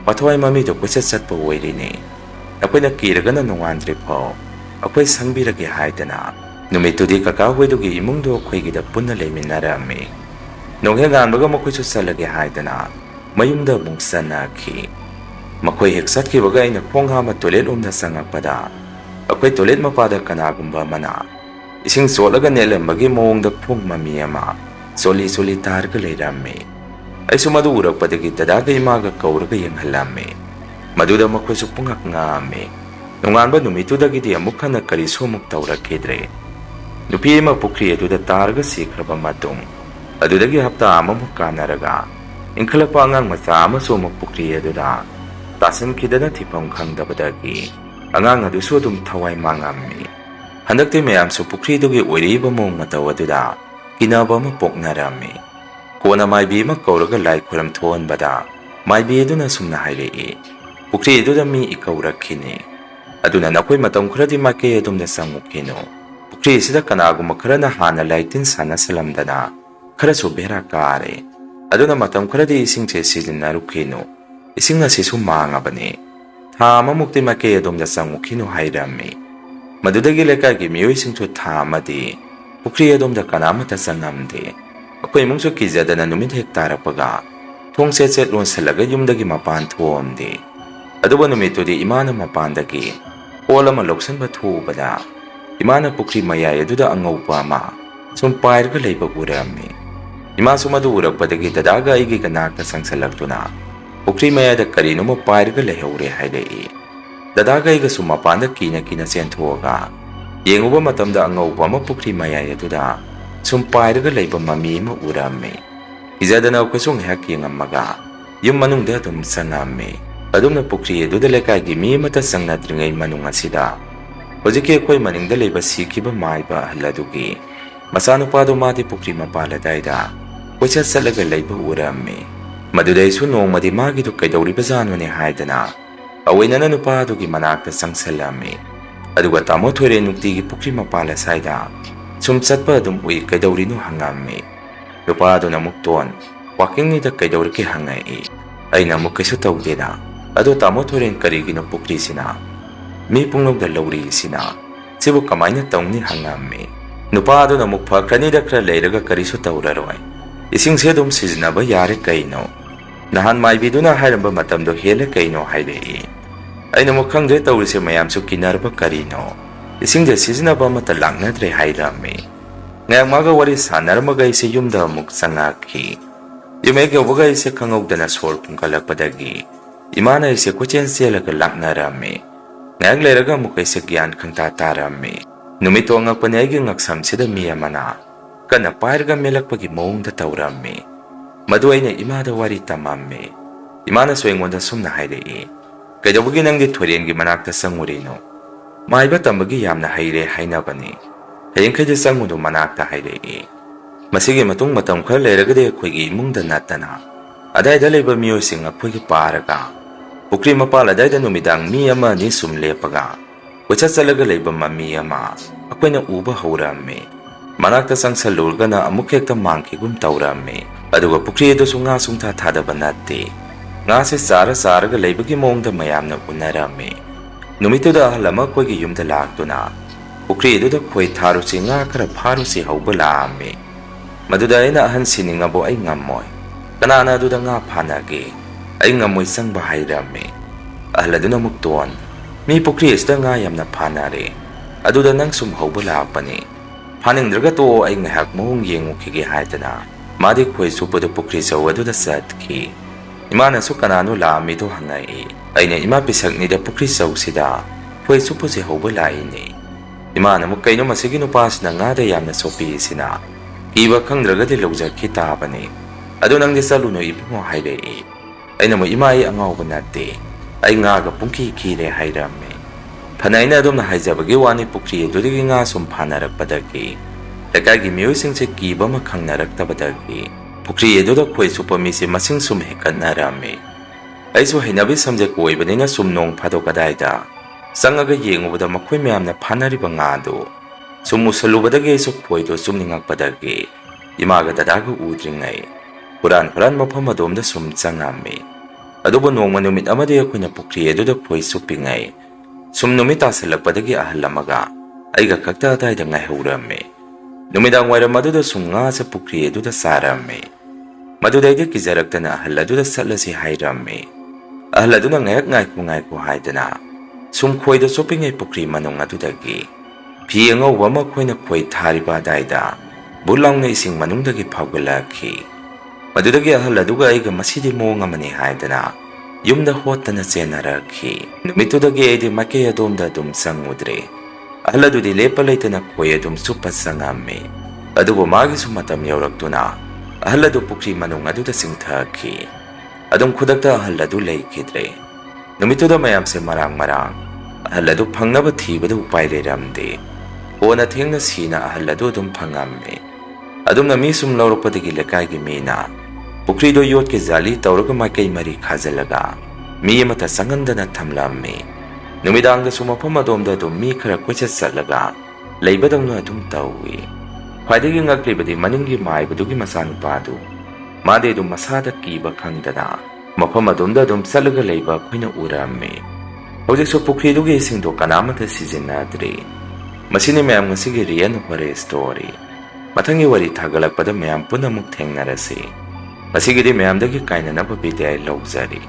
ꯃꯊꯋꯥꯏ ꯃꯃꯤꯗꯣ ꯀꯣꯏꯆꯠ ꯆꯠꯄ ꯑꯣꯏꯔꯤꯅꯤ꯫ ꯑꯩꯈꯣꯏꯅ ꯀꯤꯔꯒꯅ ꯅꯣꯡꯉꯥꯟꯗ꯭ꯔꯤ ꯐꯥꯎ ꯑꯩꯈꯣꯏ ꯁꯪꯕꯤꯔꯒꯦ ꯍꯥꯏꯗꯅ ꯅꯨꯃꯤꯠꯇꯨꯗꯤ ꯀꯀꯥ ꯍꯣꯏꯗꯨꯒꯤ ꯏꯃꯨꯡꯗꯣ ꯑꯩꯈꯣꯏꯒꯤꯗ ꯄꯨꯟꯅ ꯂꯩꯃꯤꯟꯅꯔꯝꯃꯤ꯫ ꯅꯣꯡꯍꯦꯛ ꯉꯥꯟꯕꯒ ꯃꯈꯣꯏꯁꯨ ꯆꯠꯂꯒꯦ ꯍꯥꯏꯗꯅ ꯃꯌꯨꯝꯗ ꯑꯃꯨꯛ ꯆꯠꯅꯈꯤ꯫ ꯃꯈꯣꯏ ꯍꯦꯛ ꯆꯠꯈꯤꯕꯒ ꯑꯩꯅ ꯈꯣꯡ ꯍꯥꯝꯕ ꯇꯣꯏꯂꯦꯠ ꯂꯣꯝꯗ ꯆꯪꯉꯛꯄꯗ ꯑꯩꯈꯣꯏ ꯇꯣꯏꯂꯦꯠ ꯃꯄꯥꯗ ꯀꯅꯥꯒꯨꯝꯕ ꯑꯃꯅ ꯏꯁꯤꯡ ꯆꯣꯠꯂꯒ ꯅꯦꯠꯂꯝꯕꯒꯤ ꯃꯑꯣꯡꯗ ꯈꯣꯡ ꯃꯃꯤ ꯑꯃ ꯆꯣꯠꯂꯤ ꯆꯣꯠꯂꯤ ꯇꯥꯔꯒ ꯂꯩꯔꯝꯃꯤ꯫ ꯑꯩꯁꯨ ꯃꯗꯨ ꯎꯔꯛꯄꯗꯒꯤ ꯗꯗꯥꯒ ꯏꯃꯥꯒ ꯀꯧꯔꯒ ꯌꯦꯡꯍꯜꯂꯝꯃꯤ꯫ ꯃꯗꯨꯗ ꯃꯈꯣꯏꯁꯨ ꯄꯨꯡꯉꯛ ꯉꯛꯑꯝꯃꯤ꯫ ꯅꯣꯡꯉꯥꯟꯕ ꯅꯨꯃꯤꯠꯇꯨꯗꯒꯤꯗꯤ ꯑꯃꯨꯛ ꯍꯟꯅ ꯀꯔꯤꯁꯨ ꯑꯃꯨꯛ ꯇꯧꯔꯛꯈꯤꯗ꯭ꯔꯦ꯫ ꯅꯨꯄꯤ ꯑꯃ ꯄꯨꯈ꯭ꯔꯤ ꯑꯗꯨꯗ ꯇꯥꯔꯒ ꯁꯤꯈ꯭ꯔꯕ ꯃꯇꯨꯡ ꯑꯗꯨꯗꯒꯤ ꯍꯞꯇꯥ ꯑꯃꯃꯨꯛ ꯀꯥꯟꯅꯔꯒ ꯏꯟꯈꯠꯂꯛꯄ ꯑꯉꯥꯡ ꯃꯆꯥ ꯑꯃꯁꯨ ꯑꯃꯨꯛ ꯄꯨꯈ꯭ꯔꯤ ꯑꯗꯨꯗ ꯇꯥꯁꯟꯈꯤꯗꯅ ꯊꯤꯐꯝ ꯈꯪꯗꯕꯗꯒꯤ ꯑꯉꯥꯡ ꯑꯗꯨꯁꯨ ꯑꯗꯨꯝ ꯊꯋꯥꯏ ꯃꯥꯡꯉꯝꯃꯤ꯫ ꯍꯟꯗꯛꯇꯤ ꯃꯌꯥꯝꯁꯨ ꯄꯨꯈ꯭ꯔꯤꯗꯨꯒꯤ ꯑꯣꯏꯔꯛꯏꯕ ꯃꯑꯣꯡ ꯃꯇꯧ ꯑꯗꯨꯗ ꯀꯤꯅꯕ ꯑꯃ ꯄꯣꯛꯅꯔꯝꯃꯤ꯫ ꯀꯣꯟꯅ ꯃꯥꯏꯕꯤ ꯑꯃ ꯀꯧꯔꯒ ꯂꯥꯏ ꯈꯨꯔꯝ ꯊꯣꯛꯍꯟꯕꯗ ꯃꯥꯏꯕꯤ ꯑꯗꯨꯅ ꯁꯨꯝꯅ ꯍꯥꯏꯔꯛꯏ꯫ ꯄꯨꯈ꯭ꯔꯤ ꯑꯗꯨꯗ ꯃꯤ ꯏꯀꯧꯔꯛꯈꯤꯅꯤ꯫ ꯑꯗꯨꯅ ꯅꯈꯣꯏ ꯃꯇꯝ ꯈꯔꯗꯤ ꯃꯥꯏꯀꯩ ꯑꯗꯣꯝꯗ ꯆꯪꯉꯨꯈꯤꯅꯨ꯫ ꯄꯨꯈ꯭ꯔꯤ ꯑꯁꯤꯗ ꯀꯅꯥꯒꯨꯝꯕ ꯈꯔꯅ ꯍꯥꯟꯅ ꯂꯥꯏꯇꯤꯟ ꯁꯥꯟꯅꯁꯜꯂꯝꯗꯅ ꯈꯔꯁꯨ ꯕꯦꯔꯥ ꯀꯥꯔꯦ꯫ ꯑꯗꯨꯅ ꯃꯇꯝ ꯈꯔꯗꯤ ꯏꯁꯤꯡꯁꯦ ꯁꯤꯖꯤꯟꯅꯔꯨꯈꯤꯅꯨ꯫ ꯏꯁꯤꯡ ꯑꯁꯤꯁꯨ ꯃꯥꯡꯉꯕꯅꯤ꯫ ꯊꯥ ꯑꯃꯃꯨꯛꯇꯤ ꯃꯥꯏꯀꯩ ꯑꯗꯣꯝꯗ ꯆꯪꯉꯨꯈꯤꯅꯨ ꯍꯥꯏꯔꯝꯃꯤ꯫ ꯃꯗꯨꯗꯒꯤ ꯂꯩꯀꯥꯏꯒꯤ ꯃꯤꯑꯣꯏꯁꯤꯡꯁꯨ ꯊꯥ ꯑꯃꯗꯤ ꯄꯨꯈ꯭ꯔꯤ ꯑꯗꯣꯝꯗ ꯀꯅꯥꯃꯠꯇ ꯆꯪꯉꯝꯗꯦ꯫ ꯑꯩꯈꯣꯏ ꯏꯃꯨꯡꯁꯨ ꯀꯤꯖꯗꯅ ꯅꯨꯃꯤꯠ ꯍꯦꯛ ꯇꯥꯔꯛꯄꯒ ꯊꯣꯡ ꯁꯦꯠ ꯁꯦꯠ ꯂꯣꯟꯁꯤꯜꯂꯒ ꯌꯨꯝꯗꯒꯤ ꯃꯄꯥꯟ ꯊꯣꯛꯑꯝꯗꯦ꯫ ꯑꯗꯨꯕꯨ ꯅꯨꯃꯤꯠꯇꯨꯗꯤ ꯏꯃꯥꯅ ꯃꯄꯥꯟꯗꯒꯤ ꯀꯣꯜ ꯑꯃ ꯂꯧꯁꯤꯟꯕ ꯊꯣꯛꯎꯕꯗ ꯏꯃꯥꯅ ꯄꯨꯈ꯭ꯔꯤ ꯃꯌꯥꯏ ꯑꯗꯨꯗ ꯑꯉꯧꯕ ꯑꯃ ꯁꯨꯝ ꯄꯥꯏꯔꯒ ꯂꯩꯕ ꯎꯔꯝꯃꯤ꯫ ꯏꯃꯥꯁꯨ ꯃꯗꯨ ꯎꯔꯛꯄꯗꯒꯤ ꯗꯗꯥꯒ ꯑꯩꯒꯤ ꯅꯥꯛꯇ ꯆꯪꯁꯤꯜꯂꯛꯇꯨꯅ ꯄꯨꯈ꯭ꯔꯤ ꯃꯌꯥꯏꯗ ꯀꯔꯤꯅꯣꯃ ꯄꯥꯏꯔꯒ ꯂꯩꯍꯧꯔꯦ ꯍꯥꯏꯔꯛꯏ꯫ ꯗꯗꯥꯒ ꯑꯩꯒꯁꯨ ꯃꯄꯥꯟꯗ ꯀꯤꯅ ꯀꯤꯅ ꯆꯦꯟꯊꯣꯛꯑꯒ ꯌꯦꯡꯉꯨꯕ ꯃꯇꯝꯗ ꯑꯉꯧꯕ ꯑꯃ ꯄꯨꯈ꯭ꯔꯤ ꯃꯌꯥꯏ ꯑꯗꯨꯗ ꯁꯨꯝ ꯄꯥꯏꯔꯒ ꯂꯩꯕ ꯃꯃꯤ ꯑꯃ ꯎꯔꯝꯃꯤ꯫ Kizadana akoisu ngahak yengammaga yum manungda adum changame. Adumna pukri aduda lekaigi mi amata changnadringai manung asida hojiki akoi maningda leiba sikiba maiba ahal adugi masanupadu madi pukri mapala daida koichat chalaga leiba urame. Madudaisu nongmadi magidu kaidawriba janone haidana awainana nupa adugi manakta changsalame. Aduga tamo thoire nuktigi pukri mapala saida sum chatpa adum ui kaidawrinu hangame. Nupa aduna mukton walking nida kaidawriki hangai aina muk kaisu tawdena. Ado tamo thoren karigino pukri sina mi pungnogda lawri sina sibu kamaina tawni hangame. Nupa aduna muk phakrani da khra leiraga karisu tawraroi ising se dum siznaba yare kaino nahan maibiduna hairamba matamdo hele kaino hairei aina muk khangde tawrise mayamsu kinarba karino ising de siznaba mata langnadre hairame. Ngayamaga wari sanarmaga ise yumda muk sangakhi yumege waga ise khangogdana sor pungkalakpadagi Imana ise kuchen selaga laknarame. Ngayag leraga muka ise gyan kangta tarame. Numito ang panayagi ngaksam sida miyamana. Kana pairga melakpagi moong da taurame. Maduay na imada wari tamame. Imana suwengon da sumna hairei. Kadawagi nang ditwarian gimanakta sangurino. Maiba tambagi yamna haire hainabani. Hayang kaya sangudo manakta hairei. Masige matong matam ka leraga de kwegi imong da natana. Aday da leba miyo sing apoy paraga. Pukri mapala dahil numidang mi ama ni sumlepaga. Kuchat salaga laiba mi ama. Ako'y na uba haurame. Manakta sang salulga na amukekta mangki gum taurame. Aduga pukri ito sunga sung tatada banati. Nga si sara ga laiba gimong da mayam na unarame. Numito da halama ko'y giyum da lakto na. Pukri ito da ko'y taro si nga karaparo si haubalaame. Maduday na ahan siningabo ay ngamoy. Kanana do da nga panagi. Ay ngamoy sang bahay rame. Ahlado na muktuan. Mi pukri isda nga yam na panari. Ado da nang sumhaw balapani. Paning draga to ay ngahak mohong yengu kigihayta na. Madi ko'y supo da pukri sa wado da sadki. Imana su kanano lami do hangay. Ay na imapisag ni da pukri sa usida. Ko'y supo si haw balaini. Imana mo kayo masigino pas na nga da yam na sopi sina. Iba kang draga di lawja kita pa ni. Ado nang disaluno ipo mo hayrei. Ay na mo imay ang ako nati. Ay nga ga pungki kire hayrame. Panay na adom na hayjabagi wani pukri dudigi nga sumpanarag padagi. Takagi miyusing si kiba makang naragta padagi. Pukri duda ko'y supamisi masing sumhekan narame. Ay so hinabi samjak ko'y ba na sumnong padokadayda. Sangaga yengo da makoy miyam na panariba nga do. Sumusalubadagi so ko'y do sumningag padagi. Imaga dadago udringay. Huran mapamadom da sumtsangame. Adobo nung manumit amadi ako na pukri da ko'y supingay. Sumnumita sa lagpadagi ahalamaga. Ay gakagta tayo da ngay hurame. Numidang wala maduda sunga sa pukri da sarame. Maduday da kizaragta na ahalado da sala si hayrame. Ahalado na ngayak ngay ko hayda na. Sumkoy da supingay pukri manong adudagi. Piyangaw wama ko'y na ko'y tariba dayda. Bulang na ising manong dagi pagwalaki. Madudagi ahaladuga ay gamasidi mo nga manihayda na. Yung da hota na senaraki. Numito dagi ay di makaya dom da dum sangudre. Ahaladu di lepalay ta na ko'y dum supas sangame. Ado bumagi sumatam yawrag to na. Ahaladu pukri manong adu da singtaki. Adong kudagta ahaladu lay kidre. Numito da mayam se marang. Ahaladu pangnaba tiba da upay ramde. O na ting na sina ahaladu dum pangame. Adum na misum lauro padagi lakay gimina. Pukri do yot ke zali tauraga makay mari khazalaga. Mi mata sanganda na tamlame. Numidang da sumapamadom da dum mi kara kwechat salaga. Laibadang na dum tawi. Khwaidagi ngaglibadi maningi maay badugi masanupado. Made dum masada kiba kangdana. Mapamadom da dum salaga laiba kuina urame. Hojik so pukri dugi ising do kanamata sizinadre. Masini mayam nga sige riyan hore story. Matangi wari tagalagpada mayam punamuk tengarasi. Masigidi mayam dagi kaina na papiti ay lawzari.